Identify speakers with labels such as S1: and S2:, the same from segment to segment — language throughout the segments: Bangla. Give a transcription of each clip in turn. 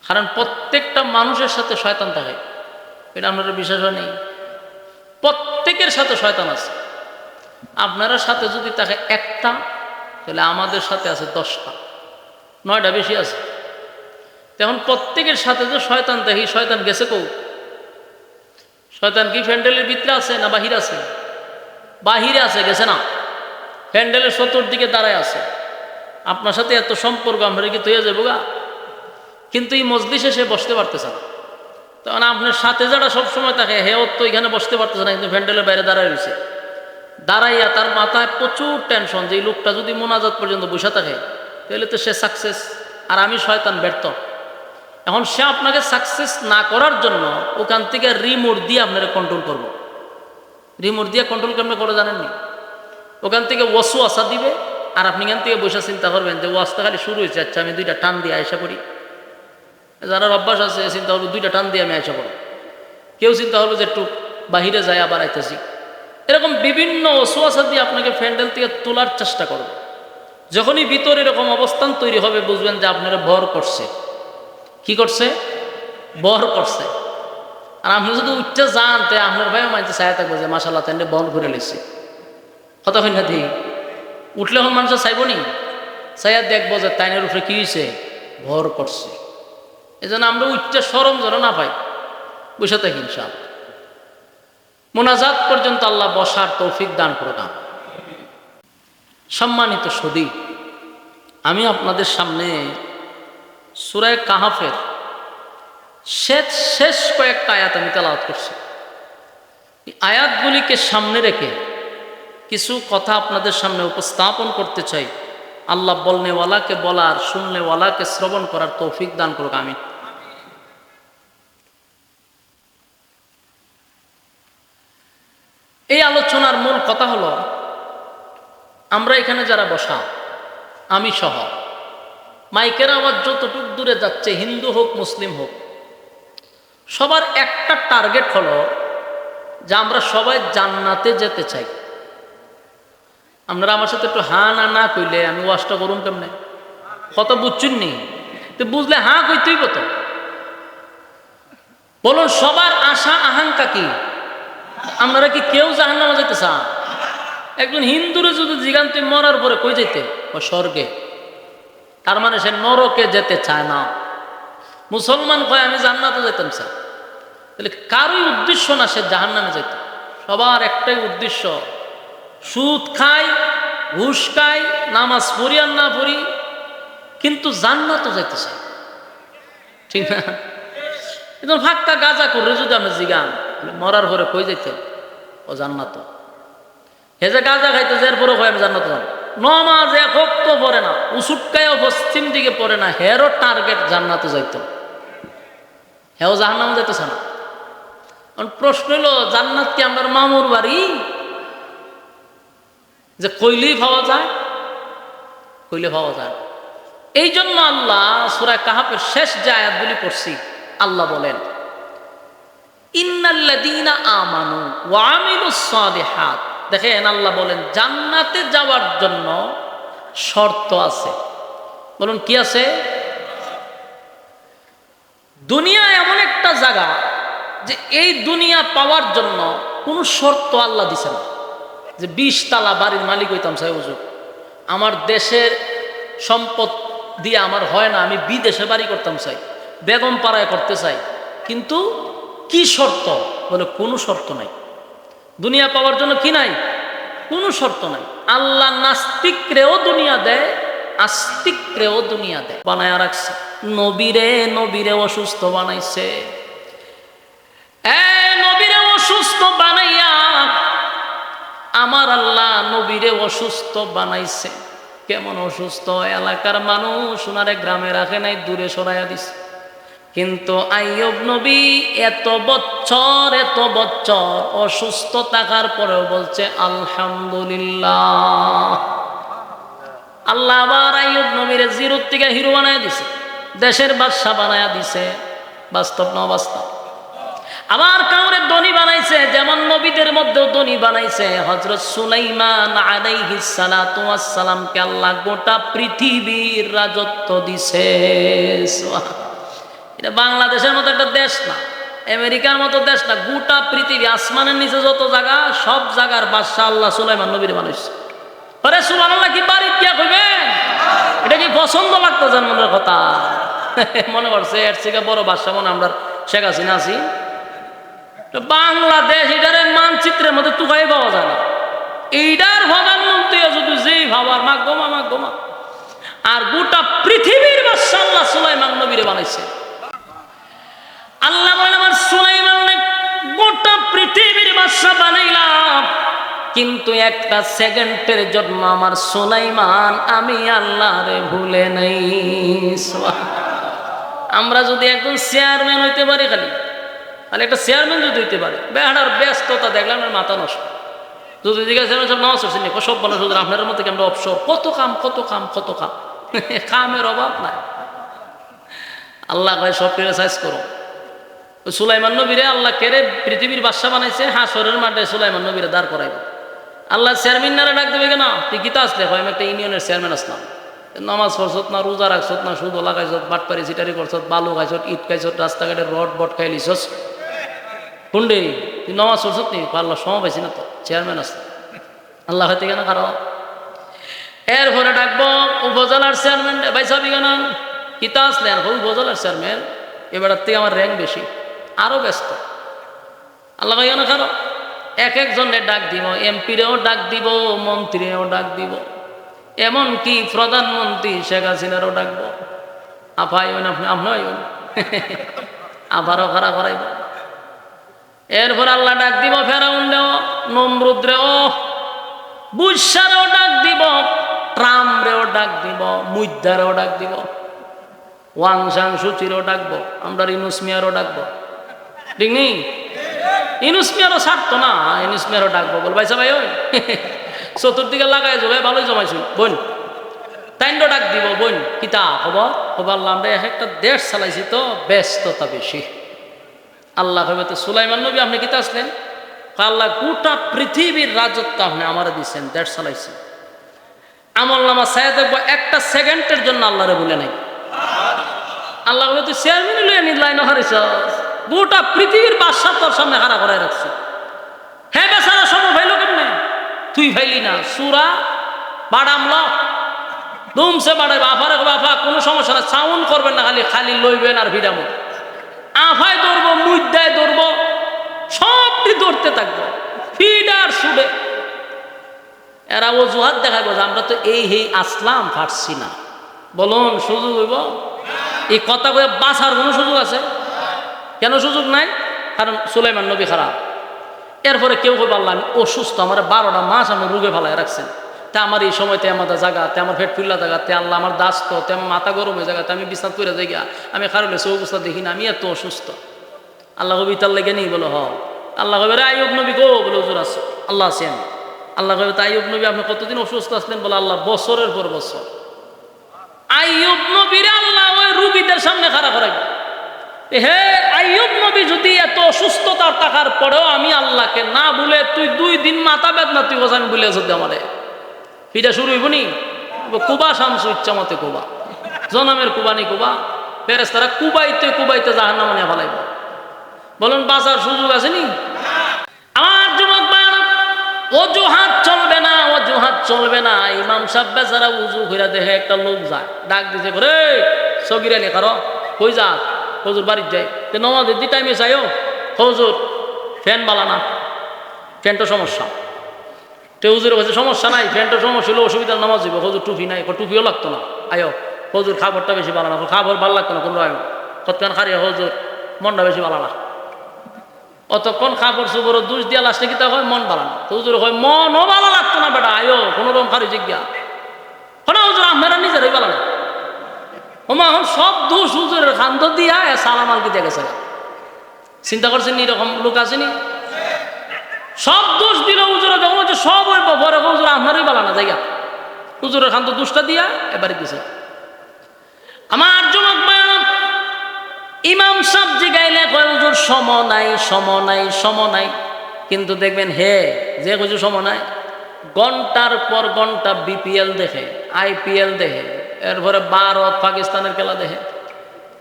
S1: কারণ প্রত্যেকটা মানুষের সাথে শয়তান থাকে, এটা আপনারা বিশ্বাস নেই। প্রত্যেকের সাথে শয়তান আছে। আপনারা সাথে যদি থাকে একটা, তাহলে আমাদের সাথে আছে 10টা, 9টা বেশি আছে। তখন প্রত্যেকের সাথে যে শয়তান দেখি, শয়তান গেছে কৌ? শয়তান কি প্যান্ডেলের ভিতরে আছে না বাহিরে আছে? বাহিরে আছে, গেছে না। প্যান্ডেলের চতুর্দিকে দাঁড়ায় আছে। আপনার সাথে এত সম্পর্ক, আমরা কি তৈরি যাবো গা? কিন্তু এই মজলিসে সে বসতে পারতেছে না। তখন আপনার সাথে যারা সবসময় থাকে, হেও তো এখানে বসতে পারতেছে না, কিন্তু প্যান্ডেলের বাইরে দাঁড়ায় রয়েছে। দাঁড়াইয়া তার মাথায় প্রচুর টেনশন যে এই লোকটা যদি মোনাজাত পর্যন্ত বসে থাকে তাহলে তো সে সাকসেস, আর আমি শয়তান ব্যর্থ। এখন সে আপনাকে সাকসেস না করার জন্য ওখান থেকে রিমোট দিয়ে আপনারা কন্ট্রোল করব। রিমোট দিয়ে কন্ট্রোল কেমন করে জানেননি? ওখান থেকে ওয়াসওয়াসা দিবে, আর আপনি এখান থেকে বসে চিন্তা করবেন যে ওয়াজটা খালি শুরু হয়েছে, আচ্ছা আমি 2টা টান দিয়ে আয়সা করি। যারা অভ্যাস আছে চিন্তা করবো 2টা টান দিয়ে আমি আয়সা করি। কেউ চিন্তা করবো যে একটু বাহিরে যায় আবার আইতেছি। এরকম বিভিন্ন ওয়াসওয়াসা দিয়ে আপনাকে প্যান্ডেল থেকে তোলার চেষ্টা করবে। যখনই ভিতরে এরকম অবস্থান তৈরি হবে, বুঝবেন যে আপনারা ভর করছে। কি করছে? বর করছে। আর আপনি যদি উঠতে যান, তো আপনার ভাইও মানতে চাই থাকবো যে মাশাআল্লাহ তেন বন্ধ করে লেছে। কতক্ষণ না দিই উঠলে এখন মানুষের চাইব নি, চাইয়া দেখবো যে তাইনের উপরে কি হয়েছে, ভর করছে। এই জন্য আমরা উঠতে সরম যেন না পাই, বসে থাকি ইনশাআল্লাহ। মোনাজাত পর্যন্ত আল্লাহ বসার তৌফিক দান করুন। সম্মানিত সুধী, আমি আপনাদের সামনে সূরা কাহাফের শেষ কয়েকটা আয়াত আমি তেলাওয়াত করছি। এই আয়াতগুলিকে সামনে রেখে কিছু কথা আপনাদের সামনে উপস্থাপন করতে চাই। আল্লাহ বলনেওয়ালাকে বলার, শুননেওয়ালাকে শ্রবণ করার তৌফিক দান করুক, আমিন। এই আলোচনার মূল কথা হলো, আমরা এখানে যারা বসা, আমি সহ, মাইকের আওয়াজ যতটুক দূরে যাচ্ছে, হিন্দু হোক মুসলিম হোক, সবার একটা টার্গেট হলো যে আমরা সবাই জান্নাতে যেতে চাই। আপনারা আমার সাথে একটু হ্যাঁ না না কইলে আমি ওয়াজটা করুন কেমনে? কত বুঝছেন নি? তো বুঝলে হ্যাঁ কইতেই তো। বলুন সবার আশা আকাঙ্ক্ষা কি? আপনারা কি কেউ জাহান্নামে যেতে চান? একজন হিন্দুরে যদি জিগান তুই মরার পরে কই যেতে, ও স্বর্গে। তার মানে সে নরকে যেতে চায় না। মুসলমান কয় আমি জান্নাতে যেতাম চাই। তাহলে কারোই উদ্দেশ্য না সে জাহান্নামে যেত। সবার একটাই উদ্দেশ্য, সুদ খাই, ঘুষ খাই, নামাজ পড়ি আর না পড়ি, কিন্তু জান্নাতও যেতে চাই, ঠিক না? কিন্তু ফাঁকা গাজা করে যদি আমি জিগান মরার পরে কই যেতে, ও জান্নাত। হে যে গাজা খাইতে যার পরে কয় আমি জান্নাত যাব। নমাজ এক ওয়াক্ত পড়ে না, উসুটকায়ও পশ্চিম দিকে পড়ে না, হেরও টার্গেট জান্নাতে যাইত, হেও জাহান্নামে যেতেছে না। প্রশ্ন হলো, জান্নাত কি আমার মামুর বাড়ি যে কইলেই পাওয়া যায়? কইলে পাওয়া যায়। এই জন্য আল্লাহ সূরা কাহাফের শেষ যে আয়াতগুলি পড়ছি, আল্লাহ বলেন ইন্নাল্লাযীনা আমানু ওয়া আমিলুস সালিহাত। দেখেন আল্লাহ বলেন জান্নাতে যাওয়ার জন্য শর্ত আছে। বলুন কি আছে? দুনিয়া এমন একটা জায়গা যে এই দুনিয়া পাওয়ার জন্য কোনো শর্ত আল্লাহ দিছে না। যে 20 তালা বাড়ির মালিক হইতাম চাই, হুজুর আমার দেশের সম্পদ দিয়ে আমার হয় না, আমি বিদেশে বাড়ি করতাম চাই, বেগম পাড়ায় করতে চাই, কিন্তু কি শর্ত? বলে কোনো শর্ত নাই। দুনিয়া পাওয়ার জন্য কি নাই? কোনো শর্ত নাই। আল্লাহ নাস্তিকরেও দুনিয়া দেয়, আস্তিকরেও দুনিয়া দেয়, বানায়া রাখছে। নবীরে অসুস্থ বানাইছে। নবীরে অসুস্থ বানাইয়া আমার আল্লাহ নবীরে অসুস্থ বানাইছে। কেমন অসুস্থ? এলাকার মানুষ ওনারে গ্রামে রাখে নাই, দূরে সরাইয়া দিছে। কিন্তু আইয়ুব নবী এত বছর অসুস্থ থাকার পরেও বলছে আলহামদুলিল্লাহ। আল্লাহ আবার আইয়ুব নবীরে জিরোর থেকে হিরো বানায় দিছে, দেশের বাদশা বানায়া দিছে। বাস্তব না অবাস্তব? আবার কাউরে ধনী বানাইছে, যেমন নবীদের মধ্যেও ধনী বানাইছে। হযরত সুলাইমান আলাইহিস সালাতু ওয়াস সালামকে আল্লাহ গোটা পৃথিবীর রাজত্ব দিছে। এটা বাংলাদেশের মতো একটা দেশ না, আমেরিকার মতো দেশ না, গোটা পৃথিবী আসমানের নিচে যত জায়গা সব জায়গার বাদশাহ আল্লাহ সুলাইমান নবীর বানাইছে। আরে সুবহানাল্লাহ কি বাড়ি গিয়া কইবেন? এটা কি পছন্দ লাগতো জান মনের কথা? মনে করছে এর থেকে বড় বাদশা মনে আমরা শেখ হাসিনা আছি। বাংলাদেশ এটার মানচিত্রের মধ্যে তুকাই পাওয়া যায় না। এইটার প্রধানমন্ত্রী যদি যেই ভাবার মা গোমা মা গোমা, আর গোটা পৃথিবীর বাদশা আল্লাহ সুলাইমান নবীরে বানাইছে। আল্লাহ বলেন আমার সুলাইমান গোটা পৃথিবীর বাদশা বানাইলাম, কিন্তু একটা সেকেন্ডের জন্য আমার সুলাইমান আমি আল্লাহরে ভুলে নাই। আমরা যদি একজন চেয়ারম্যান হইতে পারি, খালি একটা চেয়ারম্যান যদি হইতে পারে, বেহার ব্যস্ততা দেখলাম মাথা নষ্ট। যদি জিজ্ঞাসা সব নামাজ পড়ছেন সব বলা শুধু আপনার মধ্যে আমরা অবসর, কত কাম কত কাম কত কাম, কামের অভাব নাই। আল্লাহ ভাই সব ক্রিটিসাইজ করো। সুলাইমান নবীরে আল্লাহ কেড়ে পৃথিবীর বাদশা বানাইছে, হাসরের মাঠে সুলাইমান নবীরে দাঁড় করাইব। আল্লাহ চেয়ারম্যানারা ডাক দেবে কেনা, তুই গীতা আসলে হয় আমি একটা ইউনিয়নের চেয়ারম্যান আসলাম, নামাজ পড়ছত না, রোজা রাখছত না, সুদ লাগাইছত, বাটপারি চিটারি করছত, বালু খাইছত, ইট খাইছত, রাস্তাঘাটে রড বট খাই লিছস, কুন্ডে তুই নামাজ পড়ছত নি? আল্লাহ সময় পাইছি না তো, চেয়ারম্যান আসলাম। আল্লাহ হয়তো কেন কারো এরপরে ডাকবো উপজেলার চেয়ারম্যান, ভাই সাবি কেন গীতা আসলেন উপজেলার চেয়ারম্যান, এবার থেকে আমার র্যাঙ্ক বেশি, আরো ব্যস্ত। আল্লাহ ভাই কেন কারো এক একজনের ডাক দিব, এমপিরেও ডাক দিব, মন্ত্রীরেও ডাক দিব, এমনকি প্রধানমন্ত্রী শেখ হাসিনারও ডাকবো। আফাই আপনি আপনাই আবারও খাড়া করাইব। এরপর আল্লাহ ডাক দিব ফেরাউনরেও, নমরুদরেও, বুশারেও ডাক দিব, ট্রাম্পরেও ডাক দিব, মুইদ্দারেও ডাক দিব, ওয়াংশাং সুচিরও ডাকবো, আমরা ইউনুস মিয়ারও ডাকবো। ঠিক নেই? ইউনুস মিয়ারও ছাড়তো না, ইউনুস মিয়ারও ডাকবো। বল ভাই সবাই ওই চতুর্দিকে লাগাই যাবে, ভালোই জমাইছুন বোন, তাইন্ড ডাক দিব বোন কিতা খবর খবর। আল্লাহ আমরা এক একটা দেশ চালাইছি তো ব্যস্ততা বেশি। আল্লাহ হবে তো সুলাইমান নবী আপনি কিতা আসলেন? আল্লাহ গোটা পৃথিবীর রাজত্ব আপনি আমার দিচ্ছেন, দেশ চালাইছেন। আমল নামা ছায়া দেখবো, একটা সেকেন্ডের জন্য আল্লাহরে বলে নাই। আল্লাহ বলে তুই চেয়ারম্যান লইয়া লাইন হারিস, গোটা পৃথিবীর বাদশা তোর সামনে হারা করাই রাখছে। হ্যাঁ বেচারা সময় ভাইল কেমনে? তুই ভাইলি না, সুরা বাড়ামল দুমসে বাড়াইব, আফারে আফা কোনো সমস্যা না, সাউন্ড করবেন না, খালি খালি লইবেন আর ভিড়াবো। আফায় ধরবো, মুদ্দায় ধরবো, সবটি ধরতে থাকবো, ফিড আর সুডে। এরা অজুহাত দেখাবো যে আমরা তো এই হেই আসলাম, পারছি না। বলুন সুযোগ হইব? এই কথা বলে বাঁচার কোনো সুযোগ আছে? কেন সুযোগ নাই? কারণ সুলাইমান নবী খারাপ। এরপরে কেউ কই বললাম আমি অসুস্থ, আমার 12টা মাস আমি রোগে ফেলায় রাখছেন, তা আমার এই সময়তে আমাদের জায়গা, তে আমার পেট ফুল্লা জায়গা, তে আল্লাহ আমার দাস্ত, তে আমার মাথা গরম হয়ে জায়গা, আমি বিছানা করে যাই গা, আমি খারলে সে অবস্থা দেখি না, আমি এত অসুস্থ। আল্লাহ কবি তার লেগে নেই বলো হ। আল্লাহ কবে রে আইয়ুব নবী গো, বলে হুজুর আছে, আল্লাহ আছেন। আল্লাহ কবে তা আইয়ুব নবী আপনি কতদিন অসুস্থ আসলেন? বলে আল্লাহ বছরের পর বছর। আইয়ুব নবীর আল্লাহ ওই রুগীদের সামনে খাড়া করাইবে। হে আইয়ুব নবী যদি এত অসুস্থতার টাকার পরেও আমি আল্লাহকে না বলে, তুই 2 দিন মাথা বেদনা তুই বসে, আমি বলে যদি আমারে ফিটা শুরু হইব নি? কুবা শামসু ইচ্ছা মতে কুবা, জনমের কুবানি কুবা, ফেরেশতারা কুবাইতে কুবাইতে জাহান্নামে নিয়ে ফেলাইব। বলুন বাঁচার সুযোগ আছে নি? আমার যুবক ভাইরা, অজুহাত চলবে না, অজুহাত চলবে না। ইমাম সাহেব বেচারা উজু কইরা দেখে একটা লোক যায়, ডাক দিতে করে সগিরা নি কারো কই যা? হুজুর বাড়ির যাই, নমাজের দি টাইমে যাইও। হুজুর ফ্যান বালানা, ফ্যানটা সমস্যা। হুজুর কাছে সমস্যা নাই, ফ্যানটা সমস্যা হলো অসুবিধা, নামাজ দিব। হুজুর টুপি নাই, টুপিও লাগতো না, আয়ো। হুজুর খাবারটা বেশি বালানা, খাবার ভালো লাগতো না, কোনো আয়ো কতক্ষণ খারিয়া। হুজুর মনটা বেশি বালানা, অতক্ষণ খাবার সুবর দুষ দিয়া লাস্টে কি তা হয় মন বালানা। হুজুর হয় মনও ভালো লাগতো না বেটা, আয়ো কোনো রকম খারি জিজ্ঞা হলো। হুজুর আপনারা নিজেরাই বালানা, ওমা এখন সব দোষ হুজুরের খান্ত দিয়া সালাম আলকি দিয়ে গেছে। চিন্তা করছেন এরকম লোক আসেনি? সব দোষ দিল হুজুরে, যখন হচ্ছে সব ওই পরে হুজুর আপনারই বালানা জায়গা, হুজুরের খান্ত দোষটা দিয়া এবারে দিছে। আমার যুবক ভাইরা, ইমাম সাহেব জিগাইলে কয় হুজুর সম নাই, সম নাই, সম নাই। কিন্তু দেখবেন হে যে হুজুর সম নাই, ঘন্টার পর ঘন্টা বিপিএল দেখে, আইপিএল দেখে, এরপরে ভারত পাকিস্তানের খেলা দেখে।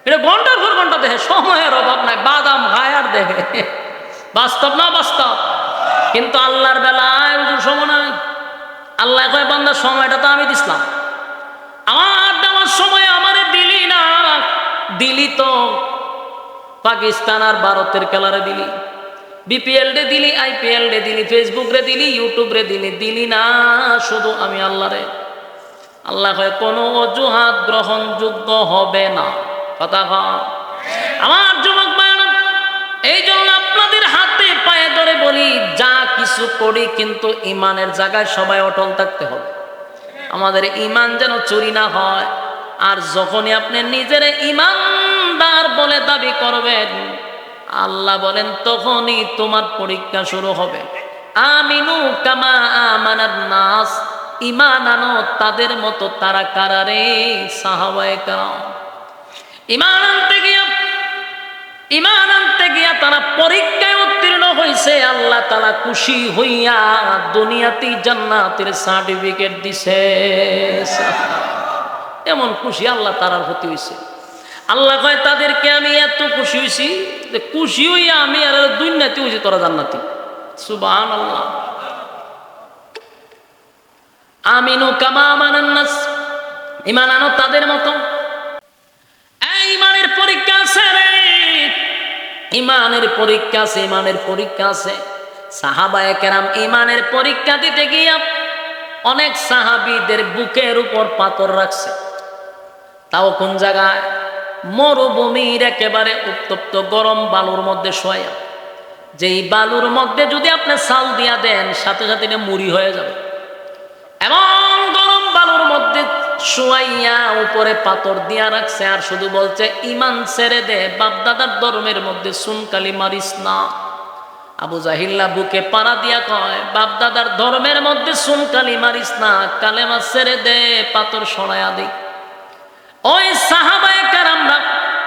S1: এটা ঘন্টার পর ঘন্টা দেখে, সময়ের অভাব নাই, বাদাম খায় আর দেখে। বাস্তব না বাস্তব? কিন্তু আল্লাহর বেলায় হুজুর সময় নাই। আল্লাহ কয় বান্দা সময়টা তো আমি দিছিলাম, আমার দেওয়ার সময় আমারে দিলি না, দিলি তো পাকিস্তান আর ভারতের খেলারে দিলি, বিপিএল রে দিলি, আইপিএল রে দিলি, ফেসবুক রে দিলি, ইউটিউব রে দিলি, দিলি না শুধু আমি আল্লাহ রে। আল্লাহ কয় কোনো অজুহাত গ্রহণযোগ্য হবে না। কথা কয় আমার যুবক ভাইরা, এই জন্য আপনাদের হাতে পায়ে ধরে বলি, যা কিছু করি কিন্তু ইমানের জায়গায় সবাই অটল থাকতে হবে। আমাদের ইমান যেন চুরি না হয়। আর যখনই আপনি নিজের ইমানদার বলে দাবি করবেন, আল্লাহ বলেন তখনই তোমার পরীক্ষা শুরু হবে। আমিনু কামা আমানান নাস, ইমান আনো তাদের মতো। তারা কারারে? সাহাবায়ে কেরাম। ইমান আনতে গিয়া তারা পরীক্ষায় উত্তীর্ণ হয়েছে। আল্লাহ তাআলা খুশি হইয়া দুনিয়াতেই জান্নাতের সার্টিফিকেট দিছে। এমন খুশি আল্লাহ তাআলার প্রতি হইছে। আল্লাহ কয় তাদেরকে আমি এত খুশি হইছি যে খুশি হইয়া আমি আর দুনিয়াতে হইছি তোরা জান্নাতি। সুবহানাল্লাহ। আমিনু কামা আমানান নাস, ইমান আনো তাদের মতো। এই ইমানের পরীক্ষা আছে রে, ইমানের পরীক্ষা আছে, ইমানের পরীক্ষা আছে। সাহাবায়ে কেরাম ইমানের পরীক্ষা দিতে গিয়া অনেক সাহাবীদের বুকের উপর পাথর রাখছে। তাও কোন জায়গায়? মরুভূমির একেবারে উত্তপ্ত গরম বালুর মধ্যে শোয়া। যেই বালুর মধ্যে যদি আপনি চাল দিয়া দেন, সাথে সাথে এটা মুড়ি হয়ে যাবে। এমন গরম বালুর মধ্যে শুয়াইয়া উপরে পাথর দিয়া রাখছে, আর শুধু বলছে ইমান ছেড়ে দে, বাপদাদার ধর্মের মধ্যে সুনকালি মারিস না। আবু জাহিল্লা বুকে পাড়া দিয়া কয়, বাপদাদার ধর্মের মধ্যে সুনকালি মারিস না, কালেমা ছেড়ে দে, পাথর সরাইয়া দে। ওই সাহাবায়ে কেরামরা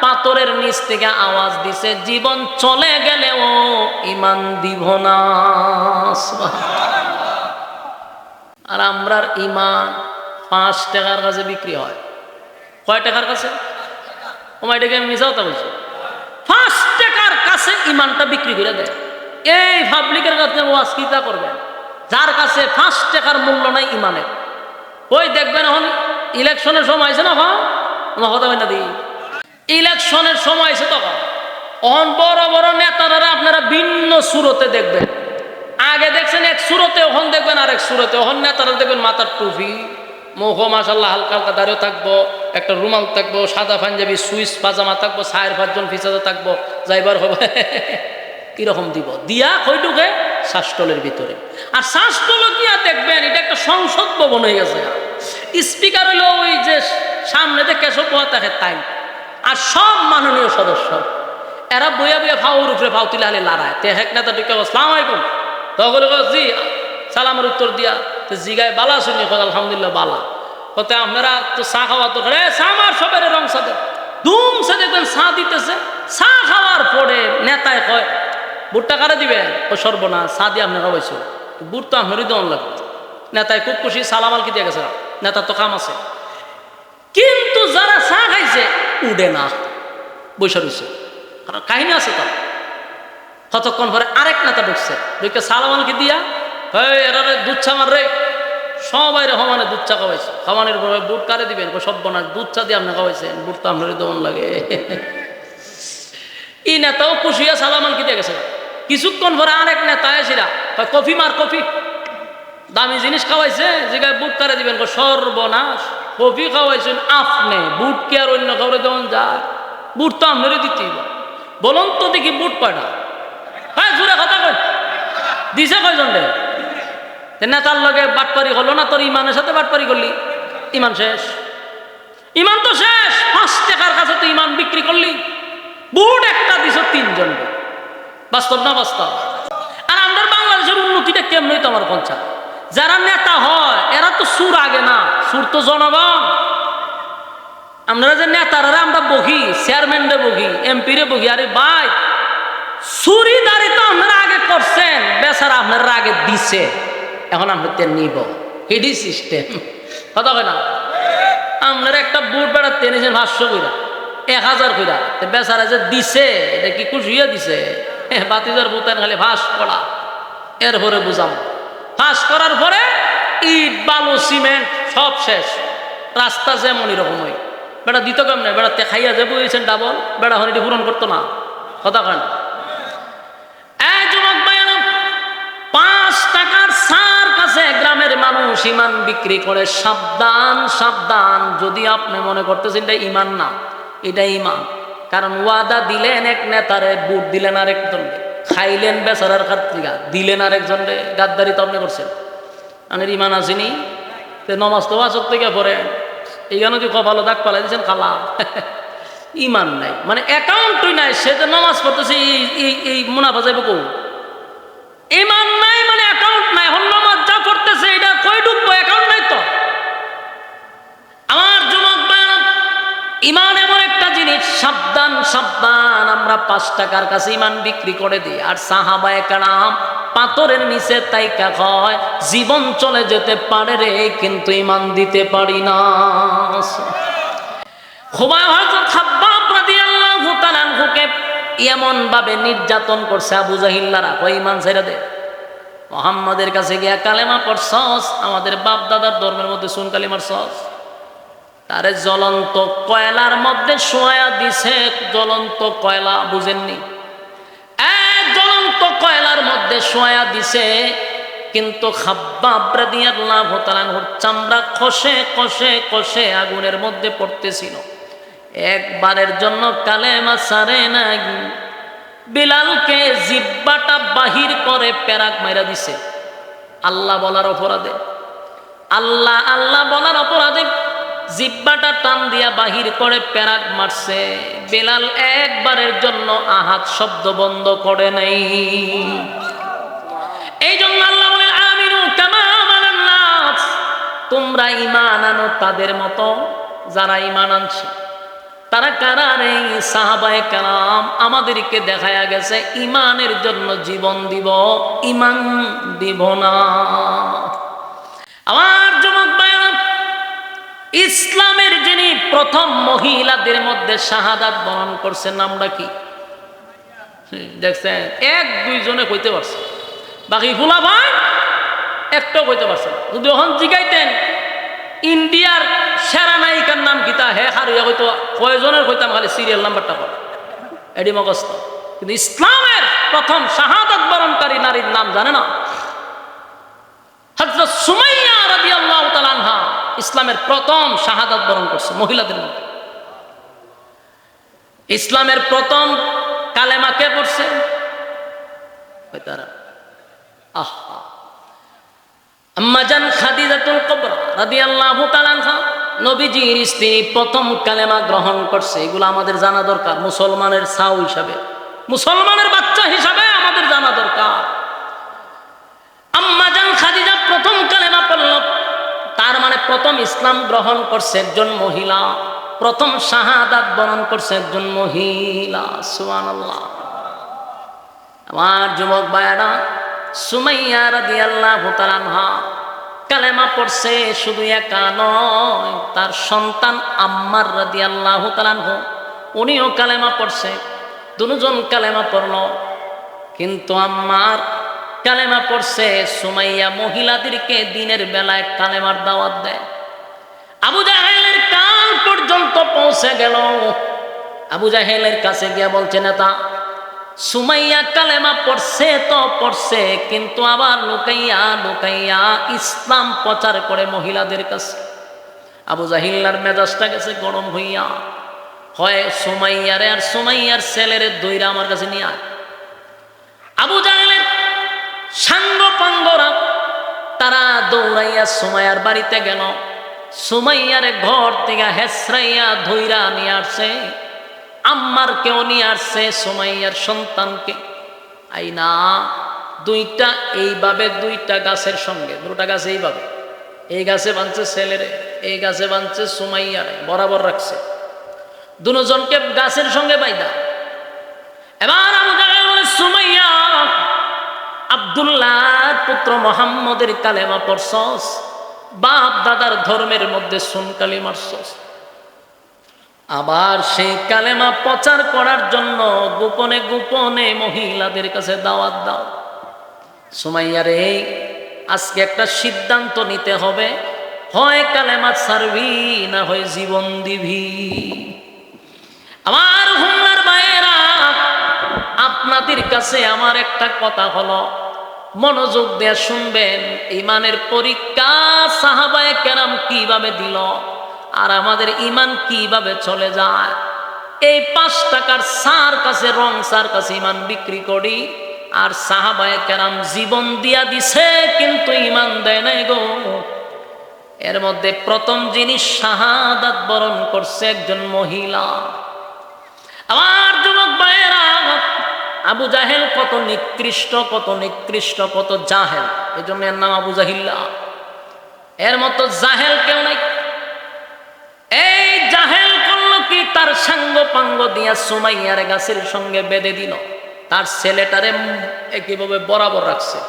S1: পাথরের নিচ থেকে আওয়াজ দিছে, জীবন চলে গেলেও ইমান দিব না। আর আমরার ইমান 5 টাকার কাছে বিক্রি হয়। কয় টাকার কাছে? ওমা এটাকে আমি মিশাও তা বলছি। 5 টাকার কাছে ইমানটা বিক্রি করে দেয়। এই পাবলিকের কাছে ওয়াজ কিতা করবেন, যার কাছে 5 টাকার মূল্য নাই ইমানের। ওই দেখবেন এখন ইলেকশনের সময় আছে না, কথা হয় না দি, ইলেকশনের সময় আছে তখন অন বড় বড় নেতারা আপনারা ভিন্ন সুরতে দেখবেন। আগে দেখছেন এক সুরতে, ওখান দেখবেন আরেক সুরতে। ওখান নেতারা দেখবেন মাথার টুপি, মুখ মাশাল্লাহ হালকা হালকা দাঁড়িয়ে থাকবো, একটা রুমাল থাকবো, সাদা পাঞ্জাবি সুইস পাজামা থাকবো, 4-5 পিছাতে থাকবো, যাইবার হবে কিরকম দিব দিয়া কইটুকে শাসটলের ভিতরে। আর শাসটল গিয়া দেখবেন এটা একটা সংসদ ভবন হয়ে গেছে। স্পিকার হইলো ওই যে সামনে যে কেশব পোয়া থাকে তাই, আর সব মাননীয় সদস্য এরা বইয়া বইয়া ফাউর উপরে ফাউ তুলে হালে লড়ায়। তে হেক নেতা ঢুকে আসসালাম আলাইকুম, তখন জি সালামের উত্তর দিয়া জিগায় বালা শুনি, আলহামদুলিল্লাহ বালা। কত আপনারা তো চা খাওয়া তো চা মার সবের রং সাথে দুমসে দেখবেন চা দিতেছে। চা খাওয়ার পরে নেতায় কয় বুটটা কারে দিবেন? ও সর্বনা চা দিয়ে আপনি খাওয়াইছো, বুট তো আপনারই দেওয়ান লাগবে। নেতায় খুব খুশি, সালাম আলকি দিয়ে গেছে, নেতার তো কাম আছে। কিন্তু যারা চা খাইছে উঠে না, বৈশা রয়েছে। কারণ কাহিনী আছে তার। কতক্ষণ পরে আরেক নেতা ঢুকছে, ঢুকে সালাম আলকি দিয়া এরা দুধ চা মার রে, সবাই রে সমানে দুধ চা খাওয়াইছে। খাওয়ানোর পরে বুট কারে দিবেন? সর্বনাশ, দুধ চা দিয়ে আপনি খাওয়াইছেন, বুট তো আপনারই দেওয়ান লাগে। এই নেতাও খুশি হয়ে সালাম আলকি দিয়ে গেছে। কিছুক্ষণ পরে আরেক নেতা এসিরা কফি মার, কফি দামি জিনিস খাওয়াইছে, জিগায় বুট কারে দিবেন? সর্বনাশ, কফি খাওয়াইছেন আপনি, বুট কি আর অন্য কাউরে দেওয়ান যায়? বুট তো আপনারই দিতেই। বলুন তো দেখি বুট কয়টা? হ্যাঁ জোরে কথা কই, দিছে কয়জন রে? নেতার লগে বাটপারি হলো না, তোর ইমানের সাথে বাটপারি করলি, ইমান শেষ। ইমান তো শেষ। 5 টাকার কাছে তো ইমান বিক্রি করলি, বুট একটা দিছ 3 জনকে। বাস্তব না বাস্তব? আর আমাদের বাংলাদেশের উন্নতিটা কেমনই তো আমার পঞ্চায়েত। যারা নেতা হয় এরা তো সুর আগে না, সুর তো জনগণ। আমরা যে নেতারা আমরা বহি, চেয়ারম্যানরে বহি, এমপি রে বহি, আরে ভাই চুরিদারি তো আপনারা আগে করছেন, বেচারা আপনারা আগে দিছে, এখন আপনাদের নিব, এডি সিস্টেম। কথা কয় না? আপনারা একটা বুট বেড়া টেনেছেন 500 কইরা, 1000 কইরা। বেচারা যে দিছে এটা কি খুশিয়া দিছে? বাতিজার বুতান খালি ফাঁস করা, এরপরে বুঝাম। ফাঁস করার পরে ইট বালু সিমেন্ট সব শেষ, রাস্তা যেমন এরকমই। বেটা দিত কেমন? বেড়া খাইয়া যে বইছেন ডাবল, বেড়া হরিটি পূরণ করতো না। কথা কান যুবক ভাই, 5 টাকার সার কাছে গ্রামের মানুষ ইমান বিক্রি করে। সাবধান সাবধান, যদি আপনি মনে করতেছেন এটা ইমান না, এটা ইমান। কারণ ওয়াদা দিলেন এক নেতারে, বুট দিলেন আরেকজনকে, খাইলেন বেচারার খাত্রিকা, দিলেন আরেকজনকে, গাদ্দারি তো আপনি করছেন। আনের ইমান আসেনি। নমাজ তো আসক থেকে পড়ে, এইখানে যদি কপালো দাগ পালাই দিচ্ছেন খালা, ইমান নাই, মানে অ্যাকাউন্টই নাই। সে যে নমাজ পড়তেছে এই মুনাফা যাইব কৌ? ইমান নাই মানে অ্যাকাউন্ট নাই। এখন নামাজ যা পড়তেছে এটা কই ঢুকবো? অ্যাকাউন্ট নাই তো। আমার যুবক ভাইরা, ইমান এমন একটা জিনিস, সাবধান সাবধান। আমরা 5 টাকার কাছে ইমান বিক্রি করে দিই, আর সাহাবায়ে কেরাম পাথরের নিচে তাইকা কয় জীবন চলে যেতে পারে রে, কিন্তু ইমান দিতে পারি না। খুবাই হযরত খাব্বাব রাদিয়াল্লাহু তাআলা আনহুকে এমন ভাবে নির্যাতন করছে আবু জাহিল্লারা, কই ইমান ছেড়ে দে, মুহাম্মাদের কাছে গিয়া কালেমা পড়ছস, আমাদের বাপ দাদার ধর্মের মধ্যে শুন কালিমা পড়ছস। তারে জ্বলন্ত কয়লার মধ্যে শোয়া দিছে। জ্বলন্ত কয়লা বুঝেননি? জ্বলন্ত কয়লার মধ্যে শোয়া দিছে, কিন্তু খাব্বাব রাদিয়াল্লাহু তাআলা আনহুর চামড়া খসে খসে খসে আগুনের মধ্যে পড়তেছিল। একবারের জন্য কালেমা ছাড়ে নাই। বিলালকে জিহ্বাটা বাহির করে পেরাক মাইরা দিছে আল্লাহ বলার অপরাধে। আল্লাহ আল্লাহ বলার অপরাধে জিহ্বাটা টান দিয়া বাহির করে পেরাক মারছে। বিলাল একবারের জন্য আহাত শব্দ বন্ধ করে নাই। এই জন্য আল্লাহ বলেন আমিনু কামা আমানান নাস, তোমরা ঈমান আনো তাদের মতো যারা ঈমান আনছে। তারা কারা রে? সাহাবায়ে কেরাম। আমাদেরকে দেখায়া গেছে ঈমানের জন্য জীবন দিব, ঈমান দিব না। আমার যুবক ভাইরা, ইসলামের যিনি প্রথম মহিলাদের মধ্যে শাহাদাত বরণ করছেন, নামটা কি দেখছেন? 1-2 জনে কইতে পারছে, বাকি ফুলা ভাই একটাও কইতে পারছে না। যদি ওখান জিগাইতেন ইন্ডিয়ার সেরা নায়িকার নাম কিতা, হে হারিয়া হয়তো কয়জনের কইতাম, খালি সিরিয়াল নাম্বারটা পড়ে এডি মগস্ত। কিন্তু ইসলামের প্রথম শাহাদাত বরণকারী নারীর নাম জানে না? হযরত সুমাইয়া রাদিয়াল্লাহু তাআলা আনহা ইসলামের প্রথম শাহাদাত বরণ করছে মহিলাদের মধ্যে। ইসলামের প্রথম কালেমা কে পড়ছে? তারা আহা আম্মাজান খাদিজাতুল কুবরা রাদিয়াল্লাহু তাআলা আনহা, নবীজির স্ত্রী, প্রথম কালেমা গ্রহণ করছে। এগুলো আমাদের জানা দরকার। মুসলমানের ছাউ হিসাবে, মুসলমানের বাচ্চা হিসাবে আমাদের জানা দরকার। আম্মাজান খাদিজা প্রথম কালেমা পড়ল, তার মানে প্রথম ইসলাম গ্রহণ করছে একজন মহিলা, প্রথম শাহাদাত বরণ করছে একজন মহিলা। সুবহানাল্লাহ। আমার যুবক ভাইরা, সুমাইয়া রাদিয়াল্লাহু তাআলা আনহা কালেমা পড়ছে। শুধু একা নয়, তার সন্তান আম্মার রাদিয়াল্লাহু তাআলা আনহু উনিও কালেমা পড়ছে। দুজন কালেমা পড়ল, কিন্তু আম্মার কালেমা পড়ছে। সুমাইয়া মহিলাদেরকে দিনের বেলায় কালেমার দাওয়াত দেয়। আবু জাহেলের কান পর্যন্ত পৌঁছে গেল। আবু জাহেলের কাছে গিয়া বলছে, নেতা সুমাইয়া কালেমা পড়ছে তো পড়ছে, কিন্তু আবার লুকাইয়া লুকাইয়া ইসলাম প্রচার করে মহিলাদের কাছে। আবু জাহিল্লার মেজাজটা গেছে গরম হইয়া, হয় সুমাইয়ারে আর সুমাইয়ার ছেলেরে দইরা আমার কাছে নিয়ে আয়। আবু জাহেলের সাঙ্গ পাঙ্গরা তারা দৌড়াইয়া সুমাইয়ার বাড়িতে গেল। সুমাইয়ারে ঘর থেকে হেসরাইয়া ধইরা নিয়ে আসছে। আম্মার কেউ নিয়ে আসছে সুমাইয়ার সন্তানকে। আইনা দুইটা এইভাবে, দুইটা গাছের সঙ্গে, দুটা গাছ এইভাবে, এই গাছে বাঁধছে ছেলেরে, এই গাছে বাঁধছে সুমাইয়ারে, বরাবর রাখছে দুজনকে গাছের সঙ্গে বাইদা। এবার আবু জাহেল বলে, সুমাইয়া আব্দুল্লাহর পুত্র মুহাম্মদের কালেমা পড়ছস, বাপ দাদার ধর্মের মধ্যে সুন কালিমা মারছস। আবার সেই কালেমা প্রচার করার জন্য গোপনে গোপনে মহিলাদের কাছে দাওয়াত দাও। সুমাইয়া রে, আজকে একটা সিদ্ধান্ত নিতে হবে, হয় কালেমা ছাড়বি না হয় জীবন দিবি। আমার হুম্মার ভাইয়েরা, আপনাদের কাছে আমার একটা কথা হলো, মনোযোগ দিয়ে শুনবেন। ইমানের পরীক্ষা সাহাবায়ে কেরাম কিভাবে দিল, আর আমাদের ইমান কিভাবে চলে যায়। এই 5 টাকার সার কাছে, রং সার কাছে ইমান বিক্রি করি, আর সাহাবায়ে কেরাম জীবন দিয়া দিছে কিন্তু ইমান দেয় নাই গো। এর মধ্যে প্রথম জিনিস, শাহাদাত বরণ করছে একজন মহিলা। আমার যুবক ভাইয়েরা, আবু জাহেল কত নিকৃষ্ট, কত নিকৃষ্ট, কত জাহেল, এই জন্য এর নাম আবু জাহিল্লা। এর মতো জাহেল কেউ নাই। এই জাহেল করলো কি, তার সাঙ্গ পাঙ্গ দিয়া সুমাইয়ার গাছের সঙ্গে বেঁধে দিল, তার ছেলেটারে কিভাবে বরাবর রাখছে।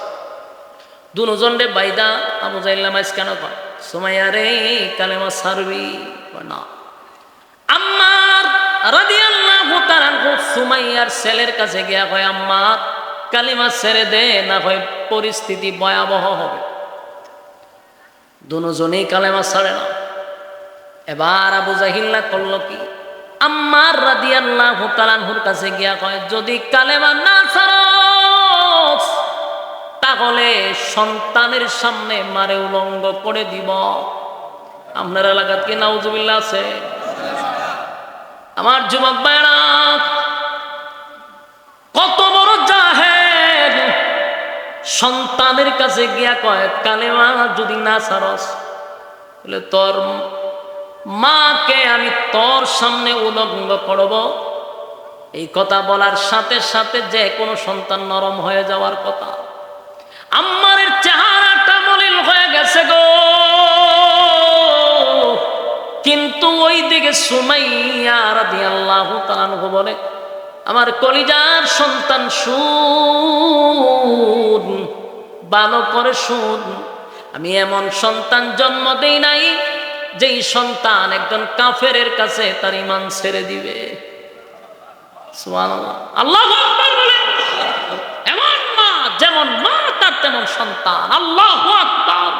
S1: দুজন রে বাইদা আবু জাহিল্লা মাইস কেন কয়, সুমাইয়া রে কালেমা ছাড়বি না। আম্মার রাদিয়াল্লাহু তাআলা সুমাইয়ার ছেলের কাছে গিয়া কয়, আম্মা কালিমা ছেড়ে দে, না হয় পরিস্থিতি ভয়াবহ হবে। দুজনেই কালেমা ছাড়ে না। এবার আবু জাহিল্লা করলো কি, আম্মার রাদিয়াল্লাহু তাআলার কাছে গিয়া কয়, যদি কালেমা না ছাড়স তাহলে সন্তানের সামনে মারে উলঙ্গ করে দিব। আপনার এলাকাত কি নাউজুবিল্লাহ আছে? আমার যুবক ভাইরা, কত বড় জাহেল, সন্তানের কাছে গিয়া কয়, কালেমা যদি না ছাড়স বলে তোর মাকে আমি তোর সামনে উলঙ্গ করব। এই কথা বলার সাথে সাথে যে কোনো সন্তান নরম হয়ে যাওয়ার কথা। আম্মারের চেহারাটা মলিন হয়ে গেছে গো, কিন্তু ওই দিকে সুমাইয়া রাদিয়াল্লাহু তাআলা বলে, আমার কলিজার সন্তান শুন, ভালো করে শুন, আমি এমন সন্তান জন্ম দেই নাই যেই সন্তান একজন কাফেরের কাছে তার ঈমান ছেড়ে দিবে। সুবহানাল্লাহ, আল্লাহু আকবার বলে। এমন মা, যেমন মা তার তেমন সন্তান। আল্লাহু আকবার।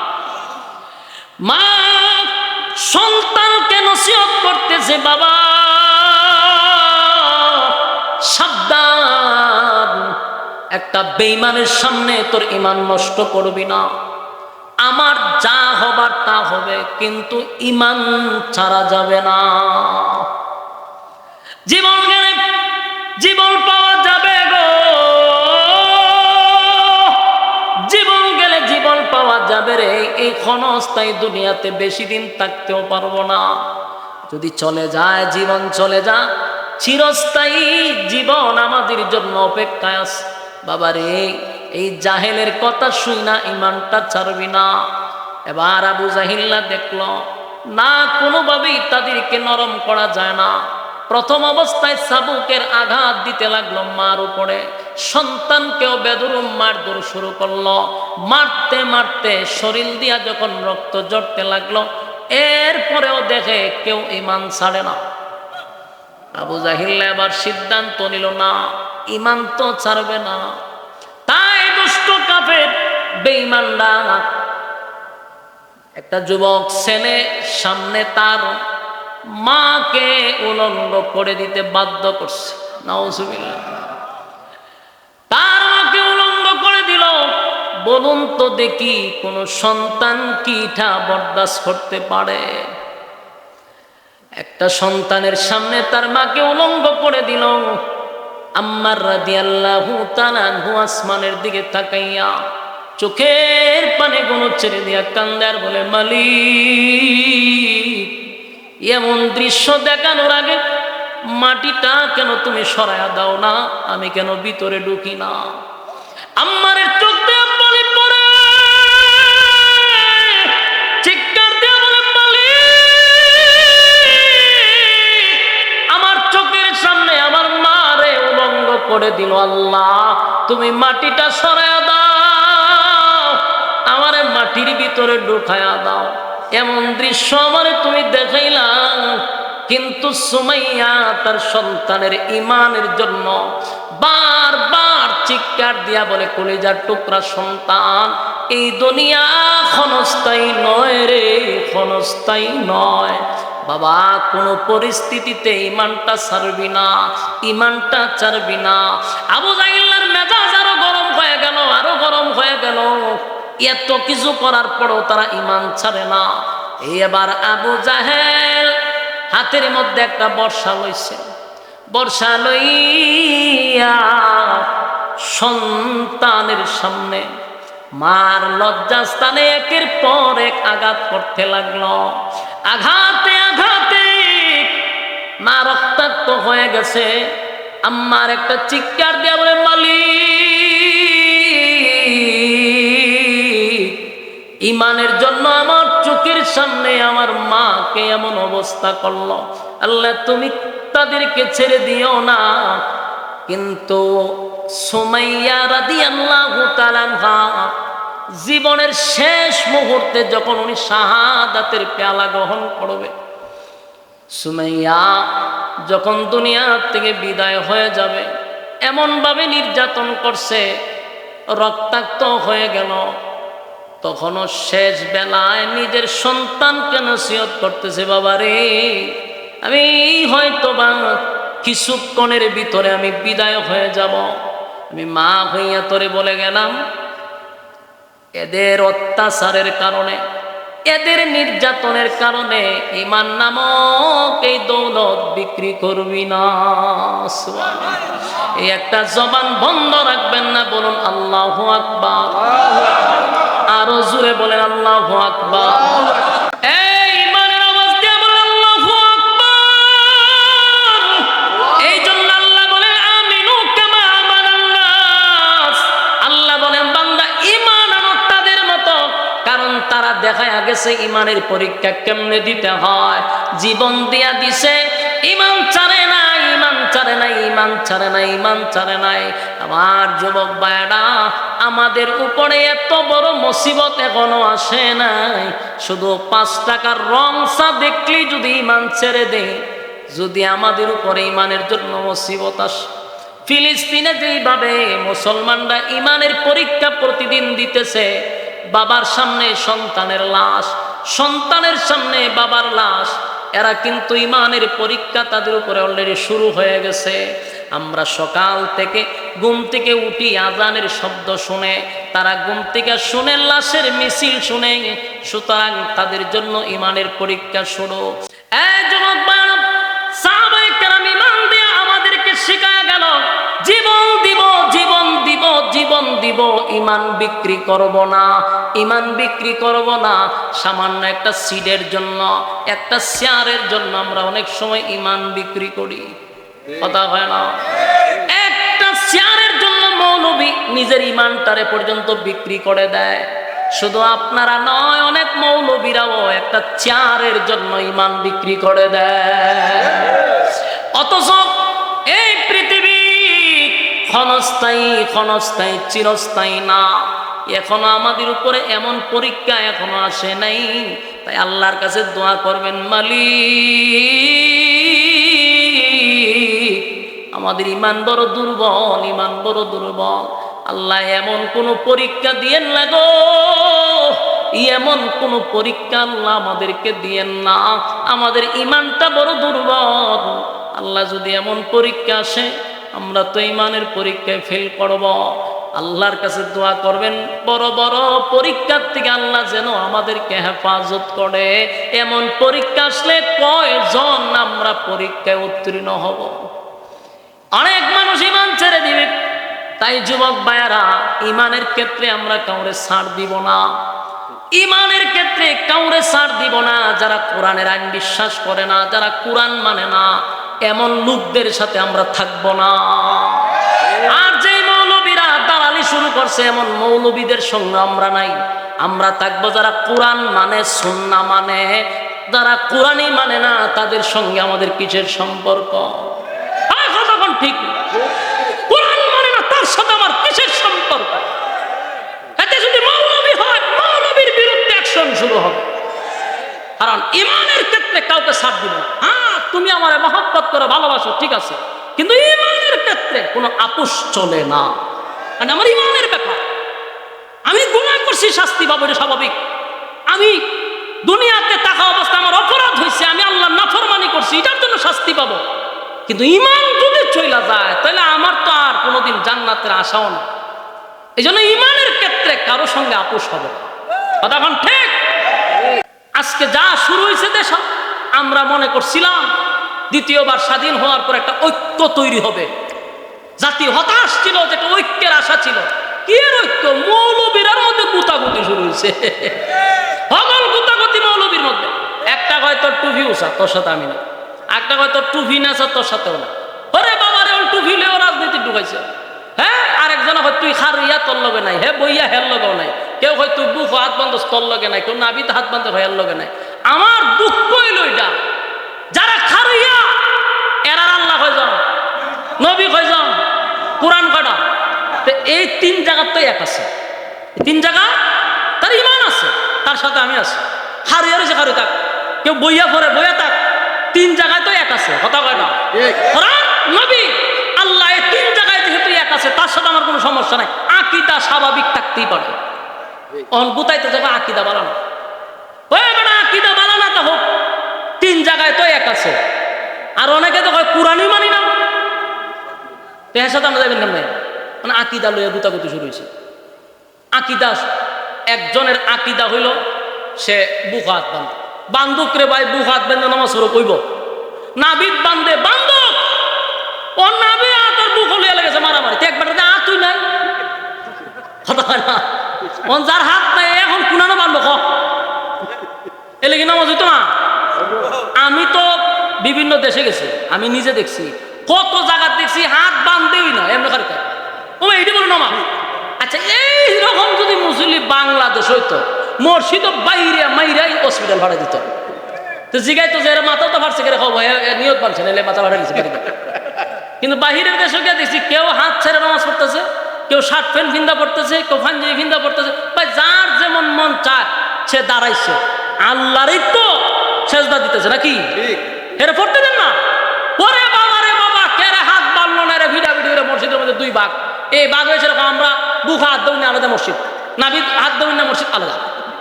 S1: মা সন্তানকে নসিহত করতেছে, বাবা সাবধান, একটা বেঈমানের সামনে তোর ঈমান নষ্ট করবি না। আমার যা হবার তা হবে, কিন্তু ঈমান ছাড়া যাবে না। জীবন গেলে জীবন পাওয়া যাবে গো, জীবন গেলে জীবন পাওয়া যাবে রে। এই ক্ষণস্থায়ী দুনিয়াতে বেশি দিন থাকতেও পারবো না। যদি চলে যায় জীবন, চলে যা, চিরস্থায়ী জীবন আমাদের জন্য অপেক্ষায় আছে। বাবারে, এই জাহেলের কথা শুই না ঈমানটা ছাড়বি না। এবার আবু জাহিল্লা দেখলো না, কোনোভাবেই তাদেরকে নরম করা যায় না। প্রথম অবস্থায় চাবুকের আঘাত দিতে লাগলো মার উপরে, সন্তানকেও বেদরুম মারধর শুরু করলো। মারতে মারতে শরীর দিয়া যখন রক্ত ঝরতে লাগলো, এরপরেও দেখে কেউ ঈমান ছাড়ে না। আবু জাহিল্লা এবার সিদ্ধান্ত নিল, না, ঈমান তো ছাড়বে না। তাই দুষ্ট কাফের বেঈমানরা একটা যুবক ছেলে সামনে তার মাকে উলঙ্গ করে দিতে বাধ্য করছে। নাউজুবিল্লাহ। তার মাকে উলঙ্গ করে দিল। বলুন তো দেখি, কোন সন্তান কি এটা বরদাস্ত করতে পারে? একটা সন্তানের সামনে তার মাকে উলঙ্গ করে দিল। আম্মার রাদিয়াল্লাহু তাআলা আনহু আসমানের দিকে তাকাইয়া চোখের পানে গুলো ছেড়ে দিয়া কান্দে আর বলে, মালিক, এমন দৃশ্য দেখানোর আগে মাটিটা কেন তুমি সরায়া দাও না? আমি কেন ভিতরে ঢুকি না? আম্মারের চোখ দিয়ে পানি পড়ে, চিৎকার দিয়ে বলে, মালিক, আমার চোখের সামনে আমার মারে উলঙ্গ করে দিল। আল্লাহ, তুমি মাটিটা সরায়া দাও, আমারে মাটির ভিতরে ঢুকায়া দাও। এমন দৃশ্য আমারে তুমি দেখাইলাম, কিন্তু সুমাইয়া তার সন্তানের ঈমানের জন্য বারবার চিৎকার দিয়া বলে, কলিজার টুকরা সন্তান, এই দুনিয়া ক্ষণস্থায়ী নয় রে, ক্ষণস্থায়ী নয়। বাবা, কোনো পরিস্থিতিতে ঈমানটা ছাড়বি না, ঈমানটা ছাড়বি না। আবু জাহেলের মেজাজ আরো গরম হয়ে গেল, আরো গরম হয়ে গেল। এত কিছু করার পরও তারা ঈমান ছাড়ে না। এবার আবু জাহেল হাতের মধ্যে একটা বর্ষা লইছে, বর্ষা লইয়া সন্তানের সামনে মার লজ্জাস্থানে একের পর এক আঘাত করতে লাগলো। আঘাতে আঘাতে মা রক্তাক্ত হয়ে গেছে। আম্মার একটা চিৎকার দিয়া বলে, মালিক, ঈমানের জন্য আমার চোখের সামনে আমার মাকে এমন অবস্থা করলো, আল্লাহ তুমি তাদেরকে ছেড়ে দিও না। কিন্তু সুমাইয়া রাদিয়াল্লাহু তাআলা আনহা জীবনের শেষ মুহূর্তে যখন উনি শাহাদাতের পেয়ালা গ্রহণ করবে, সুমাইয়া যখন দুনিয়া থেকে বিদায় হয়ে যাবে, এমনভাবে নির্যাতন করছে, রক্তাক্ত হয়ে গেল। তখনও শেষ বেলায় নিজের সন্তানকে নসিহত করতেছে, বাবা রে, আমি হয়তো বা কিছুক্ষণের ভিতরে আমি বিদায় হয়ে যাব, আমি মা হইয়া তোরে বলে গেলাম, এদের অত্যাচারের কারণে, এদের নির্যাতনের কারণে ঈমান নামক এই দৌলত বিক্রি করবি না। এই একটা জবান বন্ধ রাখবেন না, বলুন আল্লাহু আকবার। আরো জোরে বলেন আল্লাহু আকবার। এই ঈমানের আওয়াজ দিয়ে বলেন আল্লাহু আকবার। এই জন্য আল্লাহ বলেন, আমিনু কামা আমানান নাস। আল্লাহ বলেন, বান্দা ঈমান আনো তাদের মতো, কারণ তারা দেখায় গেছে ঈমানের পরীক্ষা কেমনে দিতে হয়, জীবন দিয়া দিছে, ঈমান ছাড়ে না, ঈমান ছাড়ে নাই, ঈমান ছাড়ে নাই, ঈমান ছাড়ে নাই। আমার যুবক ভাইরা, আমাদের উপরে এত বড় মুসিবত এখনো আসে নাই। শুধু 5 টাকার রং চা দেখলেই যদি ঈমান ছেড়ে দেয়, যদি আমাদের উপরে ঈমানের জন্য মুসিবত আসে। ফিলিস্তিনে যেইভাবে মুসলমানরা ঈমানের পরীক্ষা প্রতিদিন দিতেছে, বাবার সামনে সন্তানের লাশ, সন্তানের সামনে বাবার লাশ, এরা কিন্তু ঈমানের পরীক্ষা তাদের উপরে অলরেডি শুরু হয়ে গেছে। আমরা সকাল থেকে ঘুম থেকে উঠি, আজানের শব্দ শুনে, তারা ঘুম থেকে শুনে লাশের মিছিল শুনে, সুতরাং তাদের জন্য ঈমানের পরীক্ষা শুরু। এই যুবক ভাইরা, সাহাবায়ে কেরাম ঈমান দিয়ে আমাদেরকে শেখায় গেল, জীবন দিব, জীবন দিব, জীবন দিব, ঈমান বিক্রি করব না, ঈমান বিক্রি করব না। সামান্য একটা সিডের জন্য, একটা শেয়ারের জন্য আমরা অনেক সময় ঈমান বিক্রি করি, কথা হয় না? একটা শেয়ারের জন্য মৌলবী নিজের ঈমানটারে পর্যন্ত বিক্রি করে দেয়। শুধু আপনারা নয়, অনেক মৌলবীরাও একটা চেয়ারের জন্য ঈমান বিক্রি করে দেয়। অথচ এই পৃথিবী ক্ষণস্থায়ী, ক্ষণস্থায়ী, চিরস্থায়ী না। এখনো আমাদের উপরে এমন পরীক্ষা এখনো আসে নাই। তাই আল্লাহর কাছে দোয়া করবেন, মালিক, আমাদের ঈমান বড় দুর্বল, ঈমান বড় দুর্বল। আল্লাহ এমন কোন পরীক্ষা দিয়েন না গো, এমন কোন পরীক্ষা আল্লাহ আমাদেরকে দিয়েন না, আমাদের ঈমানটা বড় দুর্বল। আল্লাহ যদি এমন পরীক্ষা আসে, আমরা তো ঈমানের পরীক্ষায় ফেল করব। আল্লাহর কাছে দোয়া করবেন, বড় বড় পরীক্ষার থেকে আল্লাহ যেন আমাদেরকে হেফাজত করে। এমন পরীক্ষা আসলে কয়জন আমরা পরীক্ষায় উত্তীর্ণ হব? অনেক মানুষ ঈমান ছেড়ে দিবে। তাই যুবক ভাইয়ারা, ঈমানের ক্ষেত্রে আমরা কাউরে ছাড় দিব না, ঈমানের ক্ষেত্রে কাউরে ছাড় দিব না। যারা কোরআনের আইন বিশ্বাস করে না, যারা কোরআন মানে না, এমন লোকদের সাথে আমরা থাকবো না। আর যে মৌলবীরা দালালি শুরু করছে, এমন মৌলবীদের সঙ্গে আমরা নাই। আমরা থাকবো যারা কোরআন মানে, সুন্নাহ মানে। যারা কোরআনই মানে না, তাদের সঙ্গে আমাদের কিসের সম্পর্ক? কতক্ষণ ঠিক, কোরআন মানে না, তার সাথে আমার কিসের সম্পর্ক? এতে যদি মৌলবী হয়, মৌলবীর বিরুদ্ধে অ্যাকশন শুরু হবে। কারণ ঈমানের ক্ষেত্রে কাউকে ছাড় দিব না। তুমি আমারে মহব্বত করে ভালোবাসো, ঠিক আছে, কিন্তু ইমানের ক্ষেত্রে কোনো আপোষ চলে না। কারণ আমার ইমানের ব্যাপার, আমি গুনাহ করছি, শাস্তি পাবো, এটা স্বাভাবিক। আমি দুনিয়াতে থাকা অবস্থা আমার অপরাধ হয়েছে, আমি আল্লাহর নাফরমানি করছি, এটার জন্য শাস্তি পাবো। কিন্তু ইমান যদি চইলা যায় তাহলে আমার তো আর কোনোদিন জান্নাতের আশাও না। এই জন্য ইমানের ক্ষেত্রে কারো সঙ্গে আপোষ হবে না। কথা এখন ঠিক? আজকে যা শুরু হয়েছে দেশ, আমরা মনে করছিলাম দ্বিতীয়বার স্বাধীন হওয়ার পর একটা ঐক্য তৈরি হবে, জাতি হতাশ ছিল, যেটা ঐক্যের আশা ছিল। কি এর ঐক্য? মৌলবীরার মধ্যে গুতাগুতি শুরু হয়েছে, হগল গুতাগুতি মৌলবীর মধ্যে। একটা কয় তোর টুপি উষা, তোর সাথে আমি না। একটা কয় তোর টুপি না, তোর সাথেও না। ওরে বাবা রে, ওর টুপি লেও রাজনীতি ঢুকাইছে। হ্যাঁ, আরেকজন হয় তুই খারিয়া, তোর লগে নাই। হ্যাঁ, বইয়া হের লগেও নাই। কেউ হয় তুই বুক হাত বান্ধ, তোর লগে নাই। কেউ নাবিতে হাত বান্ধে ভাইয়ার লগে নাই। আমার দুঃখ হইল এটা, যারা খারিয়া এরার আল্লাহ কয়জন, নবী কয়জন, কোরআন কয়টা? এই তিন জায়গার তো এক আছে। তিন জায়গা তার ইমান আছে, তার সাথে আমি আছি। খারিয়া রয়েছে, খারি থাক। কেউ বইয়া পড়ে, বইয়া থাক। তিন জায়গায় তো এক আছে। কথা কয় না? কোরআন, নবী, আল্লাহ, এই তিন জায়গায় যেহেতু এক আছে, তার সাথে আমার কোনো সমস্যা নাই। আকীদা স্বাভাবিক থাকতেই পারে। গুতাইতে যাবে আকীদা বানানো, ওই বেটা আকীদা বানানা তা হোক, তিন জায়গায় তো এক আছে। আর অনেকে তো কয় কুরআনই মানি না, তো এর সাথে আমরা যাবেন কেন? মানে আকীদা লইয়া গুতাগুতি শুরু হয়েছে। আকীদা, একজনের আকীদা হইল সে বুক হাত বান্ধে, বান্ধুক রে ভাই, বুক হাত বান্ধে নামাজ শুরু কইব। নাবিদ বান্ধে, বান্ধব ও নাবি তোর বুক হলিয়া লেগেছে মারামারি, একবার তুই নাই। কথা হয় না? যার হাত নাই এখন কুনানো বান্ধব খ এলে কি নামাজ হইতো না? আমি তো বিভিন্ন দেশে গেছি, আমি নিজে দেখছি, কত জায়গা দেখছি হাত বান্ধেই না, এমনি খারিতে ও এইটি বলো নামাজ। আচ্ছা, এইরকম যদি মুসলিম বাংলাদেশ হইতো, মসজিদ বাইরে মাইরাই হসপিটাল ভাড়া দিত, তো জিগাই তো যে মাথাও তো ফাটছে কেন, নিয়ত বানছেন এলে মাথা ভাড়া দিচ্ছে। কিন্তু বাহিরের দেশে গিয়ে দেখছি কেউ হাত ছেড়ে নামাজ পড়তেছে, কেউ শার্ট প্যান্ট ভিন্দা পড়তেছে, কেউ পাঞ্জাবি ভিন্দা পড়তেছে। ভাই, যার যেমন মন চায় সে দাঁড়াইছে, আল্লাহরই তো সেজদা দিতেছে নাকি? এরা পড়তে দেন না? ওরে বাবা রে বাবা, কেরে হাত বাড়লো না রে, ভিড়া ভিড়ি করে মসজিদের মধ্যে দুই ভাগ। এই ভাগ হয়েছে এরকম, আমরা বুক হাত দৌড় না আলাদা মসজিদ, নাবিদ হাত দৌড় না মসজিদ আলাদা,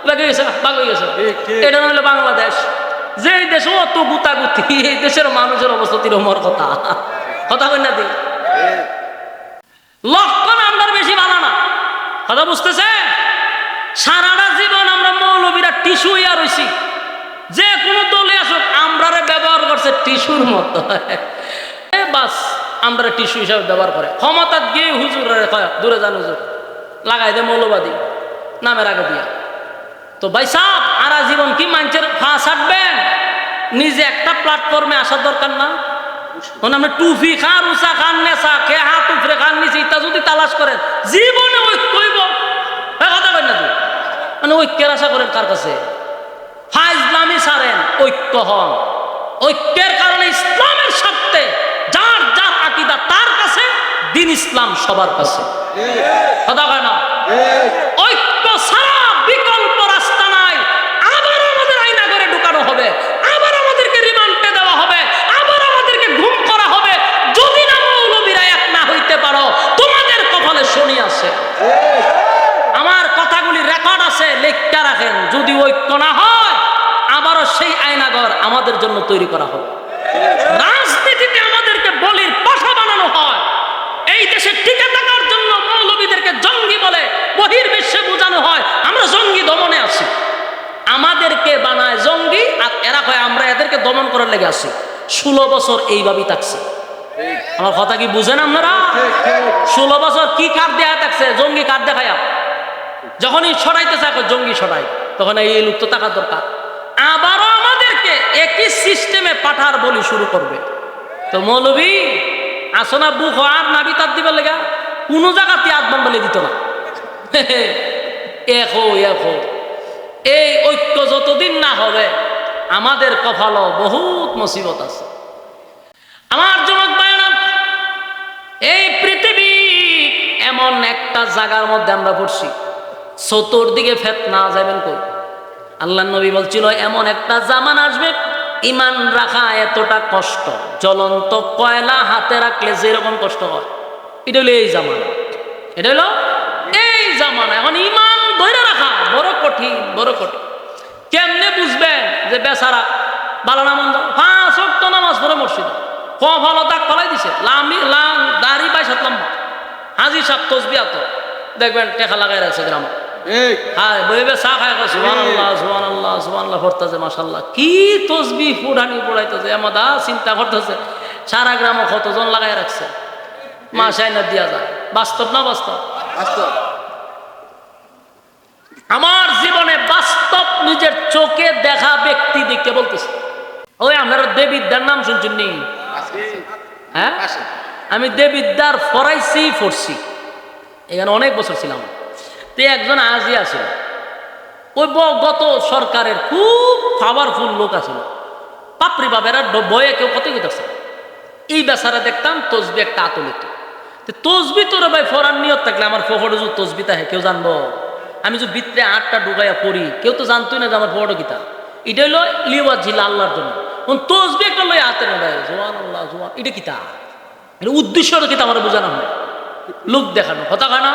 S1: ভাগ হয়ে গেছে, ভাগ হয়ে গেছে। এটা না হলে বাংলাদেশ, যে দেশ অত গুতাগুতি, এই দেশের মানুষের অবস্থা তিরমর কথা। কথা কই না দি লক্ষণ আমরা বেশি ভালো না। কথা বুঝতেছে? সারাটা জীবন আমরা মৌলবীরা টিস্যু ইয়া রইছি, যে কোনো দলে আসুক আমরা ব্যবহার করছে টিস্যুর মতো। বাস আমরা টিস্যু হিসাবে ব্যবহার করে, ক্ষমতা গিয়ে হুজুর দূরে যান, হুজুর লাগাই দে মৌলবাদী নামের আগে দিয়া। তো ভাই সাহ, আরা জীবন কি মানুষের ফাঁস আটবেন? নিজে একটা প্ল্যাটফর্মে আসার দরকার না? আপনি টুফি খান, উষা খান, নেশা খে, হাত উপরে খান, নিচে ইত্যাদি যদি তালাশ করেন, জীবনে ঐক্য হইব? কথা কই না? মানে ঐক্যের আশা করেন কার কাছে? ফাইজলামি সারেন, ঐক্য হন। ঐক্যের কারণে ইসলামের স্বার্থে যার যার আকীদা তার কাছে, দিন ইসলাম সবার কাছে। কথা কয় না? ঐক্য ছাড়া বিকল্প রাস্তা নাই। আবার আমাদের আয়না করে ঢুকানো হবে, আবার আমাদেরকে রিমান্ডে দেওয়া হবে, আবার আমাদেরকে ঘুম করা হবে। যদি না মৌলবীরা এক না হইতে পারো, তোমাদের কপালে শনি আছে। আমার কথাগুলি রেকর্ড আছে, লেখা রাখেন। যদি ঐক্য না হয়, আবারও সেই আয়নাঘর আমাদের জন্য তৈরি করা হবে। রাজনীতিতে আমাদেরকে বলির পাশা বানানো হয়। এই দেশে টিকে থাকার জন্য মৌলবীদেরকে জঙ্গি বলে বহির্বিশ্বে বোঝানো হয় আমরা জঙ্গি দমনে আছি। আমাদেরকে বানায় জঙ্গি, আর এরা কয় আমরা এদেরকে দমন করার লেগে আছি। 16 বছর এইভাবেই থাকছে। আমার কথা কি বুঝেন আপনারা? 16 বছর কি কার্ড দেয়া থাকছে? জঙ্গি কার্ড দেখায়া। যখনই সরাইতে চায় জঙ্গি সরাই, তখন এই লোক তো টাকার দরকার। আবারও আমাদেরকে একই সিস্টেমে পাঠার বলি শুরু করবে। তো মৌলবী আসনা বুক আর নাবি তার দিবার লেগা কোনো জায়গাতে আদমান বলে দিত না। এই ঐক্য যতদিন না হবে, আমাদের কপালও বহুত মুসিবত আছে। আমার যুবক ভাইরা, এই পৃথিবী এমন একটা জায়গার মধ্যে আমরা পড়ছি, চতুর্দিকে ফিতনা, যাবেন কই? আল্লাহর নবী বলছিল এমন একটা জামান আসবে, ইমান রাখা এতটা কষ্ট, জ্বলন্ত কয়লা হাতে রাখলে যেরকম কষ্ট হয়, এটা হলো এই জামানা, এটা হলো এই জামানা। এখন ইমান ধরে রাখা বড় কঠিন, বড় কঠিন। কেমনে বুঝবেন যে বেচারা ভালো না মন্দ? 5 ওয়াক্ত নামাজ পড়ে মসজিদ, ভালো দাগ ফলাই দিছে, দাড়ি 22 লম্বা, হাজি সাহেব তসবিহ তো দেখবেন টেকা লাগাই রাখছে গ্রামে। হ্যাঁ, বইবে চা খায়, সুবহানাল্লাহ সুবহানাল্লাহ সুবহানাল্লাহ পড়তেছে, মাশাআল্লাহ কি তসবিহ ফুটানি পড়াইতেছে, আমাদা চিন্তা করতেছে সারা গ্রামে কতজন লাগাই রাখছে, মাসায় না দিয়া যায়। বাস্তব না বাস্তব? বাস্তব। আমার জীবনে বাস্তব নিজের চোখে দেখা ব্যক্তি দেখতে বলতেছে। ওই আপনারা দেবিদ্যার নাম শুনছেন নি? হ্যাঁ, আমি দেবিদ্যার পড়ছি, এখানে অনেক বছর ছিলাম। তো একজন আজি আছিল, ওই গত সরকারের খুব পাওয়ারফুল লোক আছিল, পাপড়ি বাবেরা বয়ে কেউ কত গেছে। এই বেচারা দেখতাম তসবি একটা আতলিত, তসবি তোর ভাই ফরার নিয়ত থাকলে আমার ফোফটো যদি তসবি থাকে কেউ জানবো? আমি যদি ভিতরে 8টা ঢুকাইয়া পড়ি, কেউ তো জানতোই না যে আমার ফোফটো কিতা। এটা হইলো লিওয়াজ ছিল আল্লাহর জন্য। তসবি একটা লই হাতে নেয়, সুবহানাল্লাহ সুবহান, এটা কিতা, উদ্দেশ্যটা কিতা আমার বোঝানো হয়, লোক দেখানো, কথা হয় না?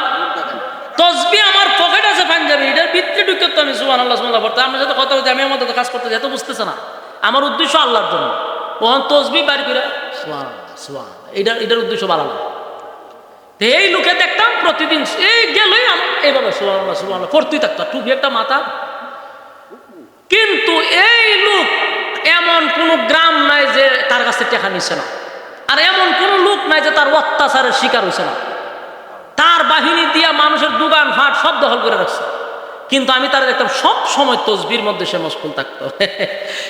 S1: তসবি আমার পকেট আছে পাঞ্জাবি, এটার ভিতরে ঢুকে তো আমি সুবহানাল্লাহ সুবহানাল্লাহ পড়তে, আমার সাথে কথা বলতে, আমি আমার মতো কাজ করতে, এত বুঝতেছে না আমার উদ্দেশ্য আল্লাহর জন্য। ওখান তসবি বাড়ি করে সুবহানাল্লাহ সুবহানাল্লাহ, এটার উদ্দেশ্য ভালো না। এই লোকে দেখতাম প্রতিদিন এই গেলই এইভাবে সুবহানাল্লাহ সুবহানাল্লাহ পড়তেই থাকতো, টুপি একটা মাথা। কিন্তু এই লোক এমন কোন গ্রাম নাই যে তার কাছে টাকা নিচ্ছে না, আর এমন কোন লোক নাই যে তার অত্যাচারের শিকার হয়েছে না। তার বাহিনী দিয়া মানুষের দোকান ফাট সব দখল করে রাখছে, কিন্তু আমি তার দেখতাম সব সময় তসবির মধ্যে সে মশগুল থাকতো।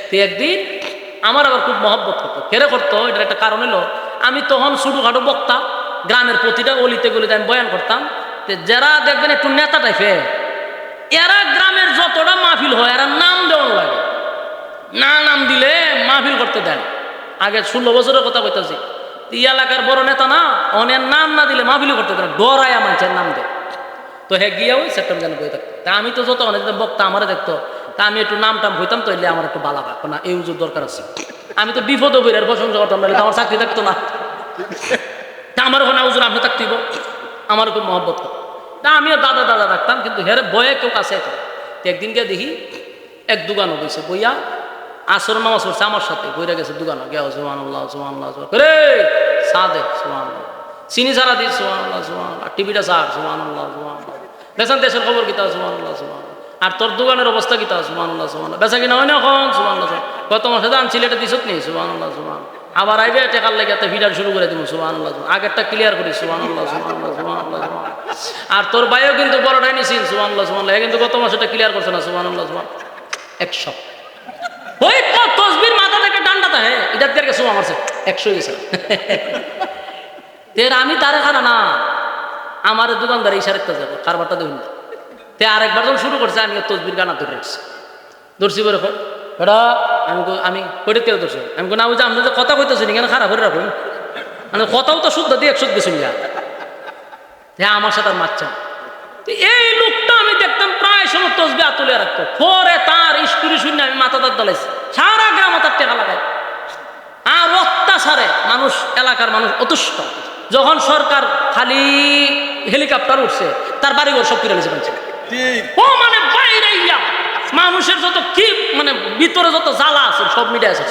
S1: তো একদিন আমার আবার খুব মহব্বত করতো, কেড়ে করতো, এটার একটা কারণ হলো আমি তখন ছোটোখাটো বক্তা, গ্রামের প্রতিটা অলিতে গলিতে আমি বয়ান করতাম। যারা দেখবেন একটু নেতা টাইপের, এরা গ্রামের যতটা মাহফিল হয় এরা নাম দেওয়ান লাগে, না নাম দিলে মাহফিল করতে দেন। আগে 16 বছরের কথা বলতেছি, এই এলাকার বড় নেতা না, অনেক নাম না দিলে মাহফিল করতে দেন, ডরায়া মানুষের নাম দেয়। তো হ্যাঁ গিয়া ওই সেপ্টেম্বর জানে বই থাকতো। তা আমি তো যত অনেক বক্তা আমার দেখতো, তা আমি একটু নাম টাম হইতাম, তো এলে আমার একটু বালা রাখতো না, এই উজুর দরকার আছে। আমি তো বিপদ বইয়ের প্রশংসা করতাম, না আমার চাকরি থাকতো না। তা আমার ওখানে উজুর আপনি থাকতেইব, আমার খুব মহব্বত করতো। তা আমিও দাদা দাদা থাকতাম, কিন্তু হেরে বয়ে কেউ কাছে তো একদিন গিয়ে দেখি এক দোকানও বইছে, বইয়া আসর নামাজ পড়ছে আমার সাথে, বইরা গেছে দোকানও গিয়া সুবহানাল্লাহ সুবহানাল্লাহ রে চা দে সুবহানাল্লাহ, চিনি ছাড়া দিস সুবহানাল্লাহ সুবহানাল্লাহ, টিভিটা ছাড় সুবহানাল্লাহ সুবহানাল্লাহ, বেচান দেশের খবর কিতা সুবহানাল্লাহ সুবহানাল্লাহ, আর তোর দোকানের অবস্থা কিতা সুবহানাল্লাহ সুবহানাল্লাহ, বেচা কিনা হয় না এখন সুবহানাল্লাহ, গত মাসে দান ছিলেটা দিছত নি সুবহানাল্লাহ সুবহানাল্লাহ, আবার আইবে টেকার লাগে ভিড়ার শুরু করে দিব সুবহানাল্লাহ, আগেরটা ক্লিয়ার করি সুবহানাল্লাহ সুবহানাল্লাহ সুবহানাল্লাহ, আর তোর ভাইও কিন্তু বড়টাই নিছিস সুবহানাল্লাহ সুবহানাল্লাহ, কিন্তু গত মাসে এটা ক্লিয়ার করছে না সুবহানাল্লাহ সুবহানাল্লাহ। 100 ওই তসবির মাথা থেকে ডান্ডা থাকে, এটা দিয়ে গেছে আমার 100 গেছে। আমি তারে খানা না, আমার দোকানদার ইশারেতে যাবো, কারবারটা দেখুন। তে আরেকবার যখন শুরু করছে, আমি তসবির গানা ধরে রাখছি, ধরছি বলে এটা আমি কইতে কেউ ধরছি, আমি না বুঝে আপনি যে কথা কইতেছি কেন খারাপ করে রাখুন, মানে কথাও তো শুদ্ধ দিয়ে 100 গেছিল। হ্যাঁ, আমার সাথে আর মারছেন। এই লোকটা আমি দেখতাম প্রায় সময় তসবি তুলে রাখতো, পরে তার স্কুরি শূন্য আমি মাথা তার দলাইছি, সারা গ্রাম তার টেকা লাগাই, আর অত্যাচারে মানুষ, এলাকার মানুষ অতুষ্ট। যখন সরকার খালি হেলিকপ্টার উঠছে, তার বাড়িঘর সব কিনে নিয়েছে। ও মানে বাইরে মানুষের যত কি মানে ভিতরে যত জ্বালা আছে সব মিটাই আছে,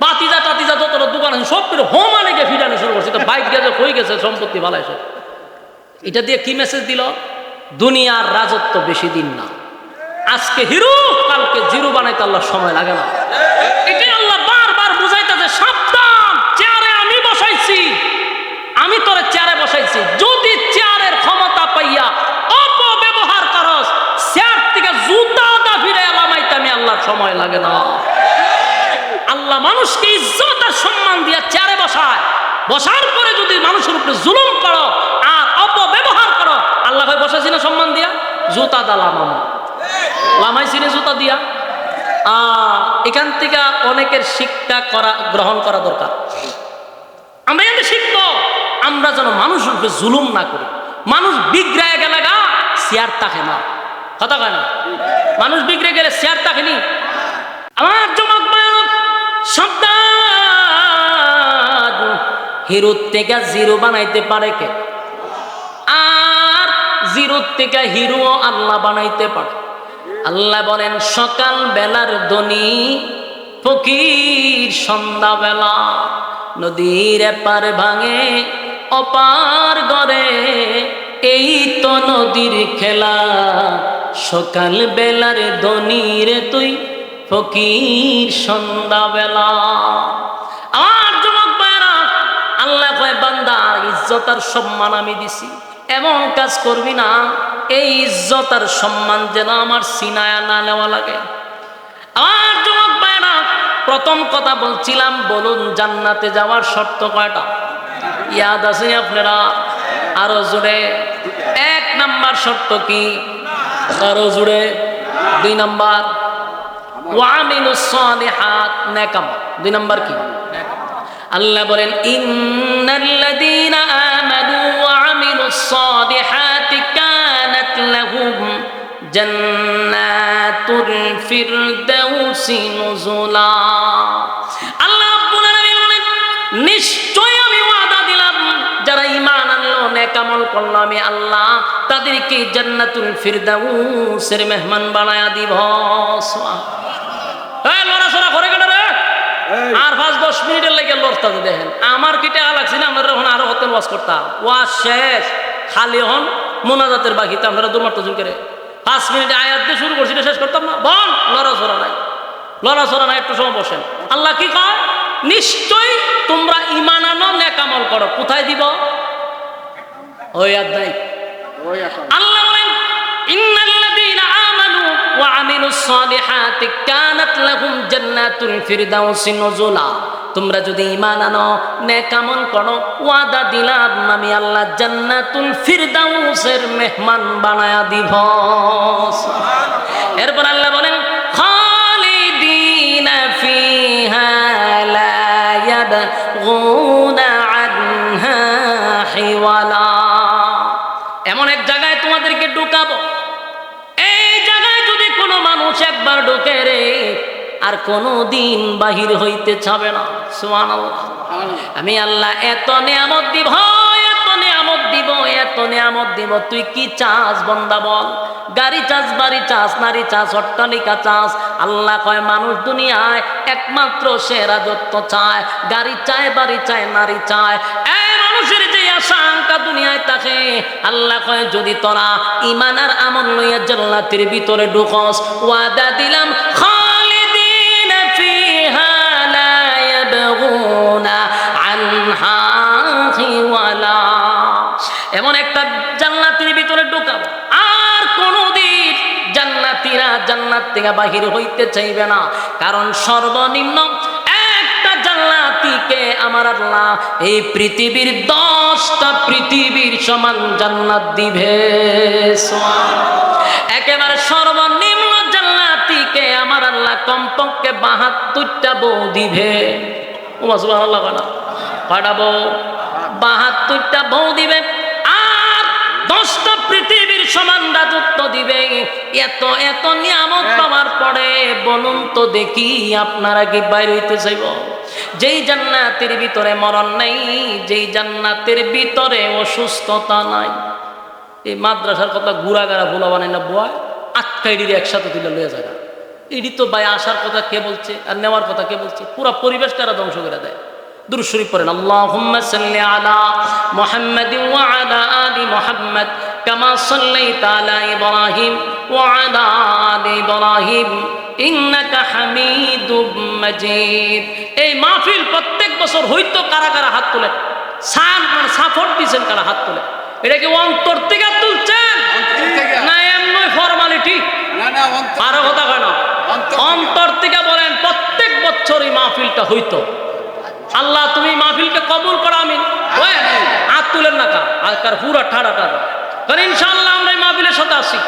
S1: বাতিজা টাতিজা যত দোকান আছে সব করে হোমানে গিয়ে ফিরানো শুরু করছে। তো বাইক গেছে, হয়ে গেছে, সম্পত্তি ভালো আছে। এটা দিয়ে কি মেসেজ দিল? দুনিয়ার রাজত্ব বেশি দিন না, আজকে হিরো কালকে জিরো বানাইতে আল্লাহ সময় লাগে না। এটাই আল্লাহ বারবার বুঝাইতেছে, সাবধান, চেয়ারে আমি বসাইছি, আমি তোরে চেয়ারে বসাইছি, যদি চেয়ারের ক্ষমতা পাইয়া অপব্যবহার করস, চেয়ার থেকে জুতা দা ফিরে এলামাইতে আমি আল্লাহর সময় লাগে না। আল্লাহ মানুষকে ইজ্জত আর সম্মান দিয়া চেয়ারে বসায়, বসার পরে যদি মানুষের উপরে জুলুম করো আর অপব্যবহার করো, আল্লাহ ভাই বসাইছি না সম্মান দিয়া, জুতা দা লামামা লামাইছি না জুতা দিয়া। এখান থেকে অনেকের শিক্ষা গ্রহণ করা দরকার। আমরা এতে শিখবো, আমরা যেন মানুষের উপরে জুলুম না করি। মানুষ বিগড়ায় গেলে গা চেয়ার তাকে না, কথা কয় না, মানুষ বিগড়ে গেলে চেয়ার তাকেনি। আমার জমাক বায়ানত সাবধান, হিরোর থেকে জিরো বানাইতে পারে কে? আর জিরোর থেকে হিরো আল্লাহ বানাইতে পারে। আল্লাহ বলেন সকাল বেলার ধনী ফকির সন্ধ্যাবেলা, নদীর এপার ভাঙে অপার গড়ে, এই তো নদীর খেলা। সকাল বেলার ধনী রে তুই ফকির সন্ধ্যাবেলা। আমার যুবক ভাইরা, আল্লাহ কয় বান্দা ইজ্জত আর সম্মান আমি দিছি, এমন কাজ করবি না এই ইজ্জত আর সম্মান যেন আমার সিনায়া না নেওয়া লাগে। আমার যুবক ভাইরা, প্রথম কথা বলছিলাম, বলুন জান্নাতে যাওয়ার শর্ত কয়টা? ইয়াদ আছে আপনারা? আরো জোরে। এক নাম্বার শর্ত কি? আরো জোরে। দুই নাম্বার ওয়ামিলুস সালিহাত, নেক আমল। দুই নাম্বার কি? আল্লাহ বলেন ইন্নাল্লাযীনা আমানু ওয়া আমিলুস সালিহাতি কানাত লাহুম জান্নাতুল ফিরদাউসি নুজুলা। আল্লাহ রাব্বুল আলামিন বলেন নিশ্চয় আমি ওয়াদা দিলাম যারা ঈমান আনলো নেক আমল করলো আমি আল্লাহ তাদেরকে জান্নাতুল ফিরদাউসের মেহমান বানায়া দিব। এই লড়াছড়া করে কেন রে? আর 5-10 মিনিটের লেগে লড়তে দেখেন আমার কি টাকা লাগছে না? আমরা এখন আরো হতে ওয়াজ করতাম, ওয়াজ শেষ খালি হন মোনাজাতের বাকিতে আপনারা দুমার তজুল করে 5 মিনিটে আয়াত দিয়ে শুরু করছি, শেষ করতাম না? বল লড়াছড়া নাই, লড়াছড়া নাই, একটু সময় বসেন। আল্লাহ কি কয়? নিশ্চয়ই তোমরা ঈমান আনো নেক আমল করো। কোথায় দিব? ওই আয়াত। আল্লাহ বলেন ইন্নাল্লাযীনা আমানু ওয়া আমিলুস সালিহাতি কানাত লাহুম জান্নাতুল ফিরদাউসি নুজুলা। তোমরা যদি ঈমান আনো নেক আমল করো, ওয়াদা দিলাম আমি আল্লাহ জান্নাতুল ফিরদাউসের মেহমান বানায়া দিব। এরপর আল্লাহ বলেন খালিদিনা ফিহা লা ইয়াবগুনা আনহা হিওয়ালা। এমন এক জায়গায় তোমাদেরকে ঢুকাবো, এই জায়গায় যদি কোনো মানুষ একবার ঢুকে রে আর কোনোদিন বাহির হইতে চাবে না। সুবহানাল্লাহ। আমি আল্লাহ এত নিয়ামত দিব, এত নিয়ামত দিব, এত নিয়ামত দিব, তুই কি চাস বান্দা বল? গাড়ি চাস, বাড়ি চাস, নারী চাস, অট্টালিকা চাস? আল্লাহ কয় মানুষ দুনিয়ায় একমাত্র সে রাজত্ব চায়, গাড়ি চায়, বাড়ি চায়, নারী চায়। মানুষের যে আশঙ্কা দুনিয়ায় থাকে, আল্লাহ কয় যদি তোরা ঈমান আর আমল লইয়া জান্নাতের ভিতরে ঢুকস, ওয়াদা দিলাম খালিদিনা ফিহা লা ইয়াবগুনা আনহা হিওয়ালা। এমন একটা জান্নাতের ভিতরে ঢুকাবো আর কোনদিন জান্নাতীরা জান্নাত থেকে বাহির হইতে চাইবে না। কারণ সর্বনিম্ন একটা জান্নাতীকে আমার আল্লাহ এই পৃথিবীর 10টা পৃথিবীর সমান জান্নাত দিবে। একেবারে সর্বনিম্ন জান্নাতীকে আমার আল্লাহ কমপক্ষে 72টা বউ দিবে। ও সুবহানাল্লাহ। কয়টা বউ? 72টা বউ দিবে আর 10টা পৃথিবীর সমান রাজত্ব দিবে। এত এত নিয়ামত পাওয়ার পরে বলুন তো দেখি আপনারা কি বাইরে হইতে চাইব? যেই জান্নাতের ভিতরে মরণ নাই, যেই জান্নাতের ভিতরে অসুস্থতা নাই। এই মাদ্রাসার কথা গুড়াগাড়া ভোলা বানাই না বয় আটকাইডির একসাথে তুলে লয়ে যায়। এটি তো ভাই আসার কথা কে বলছে আর নেওয়ার কথা কে বলছে? পুরা পরিবেশ তারা ধ্বংস করে দেয়। দুরূদ শরীফ পড়েন আল্লাহুম্মা সাল্লি আলা মুহাম্মাদিন ওয়া আলা আলি মুহাম্মাদ কামা সাল্লাইতা আলা ইব্রাহিম ওয়া আলা আলি ইব্রাহিম ইন্নাকা হামিদুম মাজিদ। এই মাহফিল প্রত্যেক বছর হইতো কারা কারা হাত তোলে? সাপোর্ট দিয়েছেন কারা হাত তোলে? এটা কি অন্তর থেকে তুলছেন না এমনি ফরমালিটি? আরো কথা কয় না, অন্তর থেকে বলেন প্রত্যেক বছর এই মাহফিলটা হইতো। আল্লাহ তুমি মাহফিলকে কবুল করো। আমি হাত তুলেন না কার পুরা ঠাড়া ঠাড়া। কারণ ইনশাআল্লাহ আমরা এই মাহফিলের সাথে আসি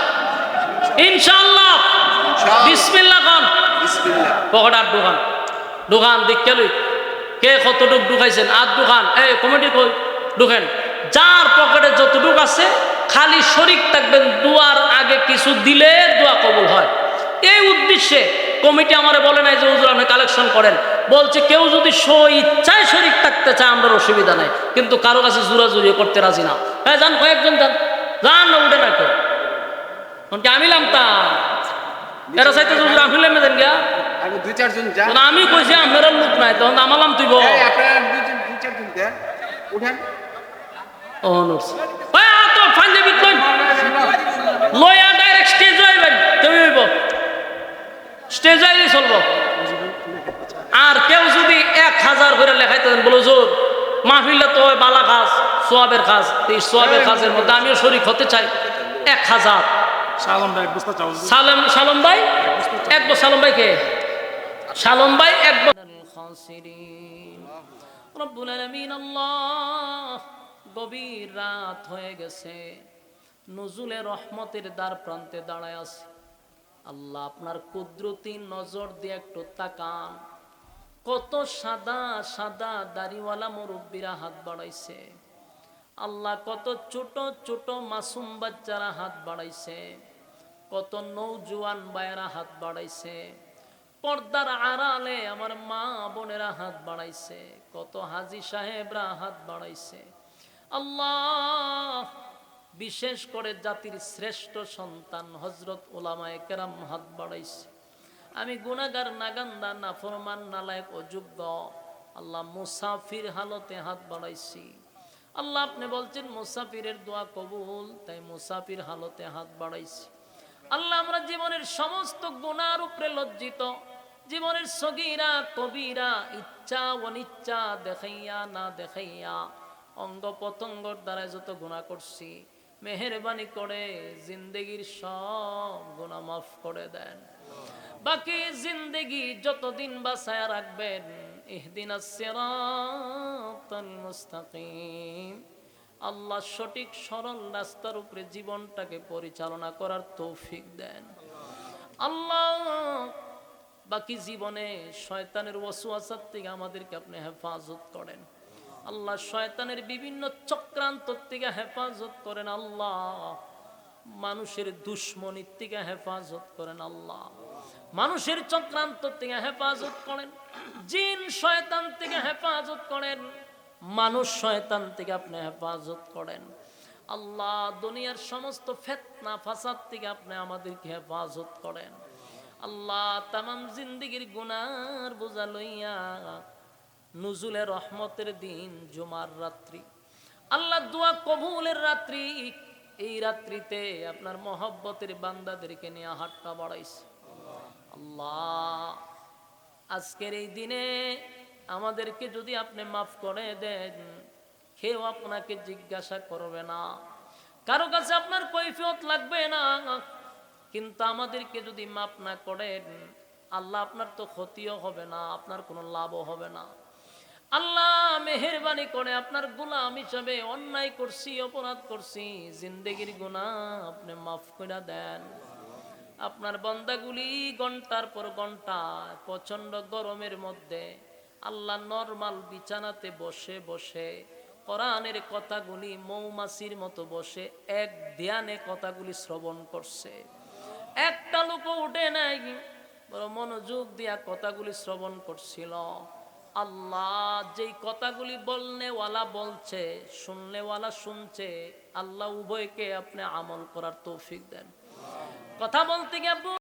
S1: ইনশাআল্লাহ। বিসমিল্লাহ খান পকেট আট দোকান দোকান দেখে লই কে কতটুক ঢুকাইছেন। আট দোকান এই কমিটি কই ঢুকেন। যার পকেটে যতটুক আছে খালি শরীক থাকবেন, দুয়ার আগে কিছু দিলে দোয়া কবুল হয়। এই উদ্দেশ্যে কমিটি আমারে বলে নাই যে হুজুর আপনি কালেকশন করেন, বলছে কেউ যদি ইচ্ছায় শরীক থাকতে চায় আমরা অসুবিধা নাই, কিন্তু কারো কাছে জোরাজুরি করতে রাজি না। হ্যাঁ যান, কয়েকজন যান, যান না উঠে না কেউ। কি আমি লামতাম এরা চাইতে আমি লেমে দেন গিয়া আমি কইছি আপনার লোক নাই, তখন আমালাম তুই লয়া ডাইরেক্ট স্টেজ হইবেন, তুমি হইব স্টেজ হইলে চলবো। আর কেউ যদি 1000 করে লেখাইতে দেন, বলো জোর মাহফিলটা তো বালা কাজ, সোয়াবের কাজ, এই সোয়াবের কাজের মধ্যে আমিও শরীক হতে চাই। 1000 সালম ভাই এক বছর, সালম ভাই কে? সালম ভাই এক বছর। রব্বুল আলামিন আল্লাহ, গভীর রাত হয়ে গেছে, নজুলে রহমতের দ্বার প্রান্তে দাঁড়ায় আছে। আল্লাহ আপনার কুদরতি নজর দিয়ে একটু তাকান, কত সাদা সাদা দাড়িওয়ালা মুরব্বীরা হাত বাড়াইছে। আল্লাহ কত ছোট ছোট মাসুম বাচ্চারা হাত বাড়াইছে, কত নৌজওয়ান ভাইয়েরা হাত বাড়াইছে, পর্দার আড়ালে আমার মা বোনেরা হাত বাড়াইছে, কত হাজী সাহেবরা হাত বাড়াইছে। আল্লাহ বিশেষ করে জাতির শ্রেষ্ঠ সন্তান হযরত উলামায়ে কেরাম হাত বাড়াইছে। আমি গুনাহগার, নাগান্দা, নাফরমান, নালায়েক, অযোগ্য আল্লাহ মুসাফির হালতে হাত বাড়াইছি। আল্লাহ আপনি বলছেন মুসাফিরের দোয়া কবুল, তাই মুসাফির হালতে হাত বাড়াইছি। আল্লাহ আমরা জীবনের সমস্ত গুনার উপরে লজ্জিত, জীবনের সগীরা কবিরা, ইচ্ছা অনিচ্ছা, দেখাইয়া না দেখাইয়া, অঙ্গ প্রত্যঙ্গর দ্বারা যত গুনাহ করছি, মেহেরবানি করে জিন্দেগির সব গুনাহ মাফ করে দেন। বাকি জিন্দেগি যতদিন বাঁচায়া রাখবেন, ইহদিনাস সিরাতাল মুস্তাকিম, আল্লাহ সঠিক সরল রাস্তার উপরে জীবনটাকে পরিচালনা করার তৌফিক দেন। আল্লাহ বাকি জীবনে শয়তানের ওয়াসওয়াসা থেকে আমাদেরকে আপনি হেফাজত করেন। আল্লাহ শয়তানের বিভিন্ন চক্রান্ত থেকে হেফাজত করেন। আল্লাহ মানুষের দুশ্মনির থেকে হেফাজত করেন। আল্লাহ মানুষের চক্রান্ত থেকে হেফাজত করেন, জিন শয়তান থেকে হেফাজত করেন, মানুষ শয়তান থেকে আপনি হেফাজত করেন। আল্লাহ দুনিয়ার সমস্ত ফিতনা ফাসাদ থেকে আপনি আমাদেরকে হেফাজত করেন। আল্লাহ তামাম জিন্দেগির গুনার বোঝা লইয়া নুজুলে রহমতের দিন জুমার রাত্রি, আল্লাহ দোয়া কবুলের রাত্রি, এই রাত্রিতে আপনার মহব্বতের বান্দাদেরকে নিয়ে হাতটা বাড়াইছে। আল্লাহ আজকের এই দিনে আমাদেরকে যদি আপনি মাফ করে দেন, কেউ আপনাকে জিজ্ঞাসা করবে না, কারো কাছে আপনার কৈফিয়ত লাগবে না, কিন্তু আমাদেরকে যদি মাফ না করেন আল্লাহ আপনার তো ক্ষতিও হবে না, আপনার কোনো লাভও হবে না। আল্লাহ মেহেরবানি করে আপনার গোলাম হিসাবে অন্যায় করছি, অপরাধ করছি, জিন্দেগির গুনাহ আপনি মাফ করে দেন। আপনার বান্দাগুলি ঘন্টার পর ঘন্টা প্রচন্ড গরমের মধ্যে আল্লাহ নরমাল বিছানাতে বসে বসে কোরআনের কথাগুলি মৌমাছির মতো বসে এক ধ্যানে কথাগুলি শ্রবণ করছে। একটা লোক উঠে নাই, বড় মনোযোগ দিয়া কথাগুলি শ্রবণ করছিল। আল্লাহ যেই কথাগুলি বলনেওয়ালা বলছে, শুননেওয়ালা শুনছে, আল্লাহ উভয়কে আপনি আমল করার তৌফিক দেন। কথা বলতে গিয়ে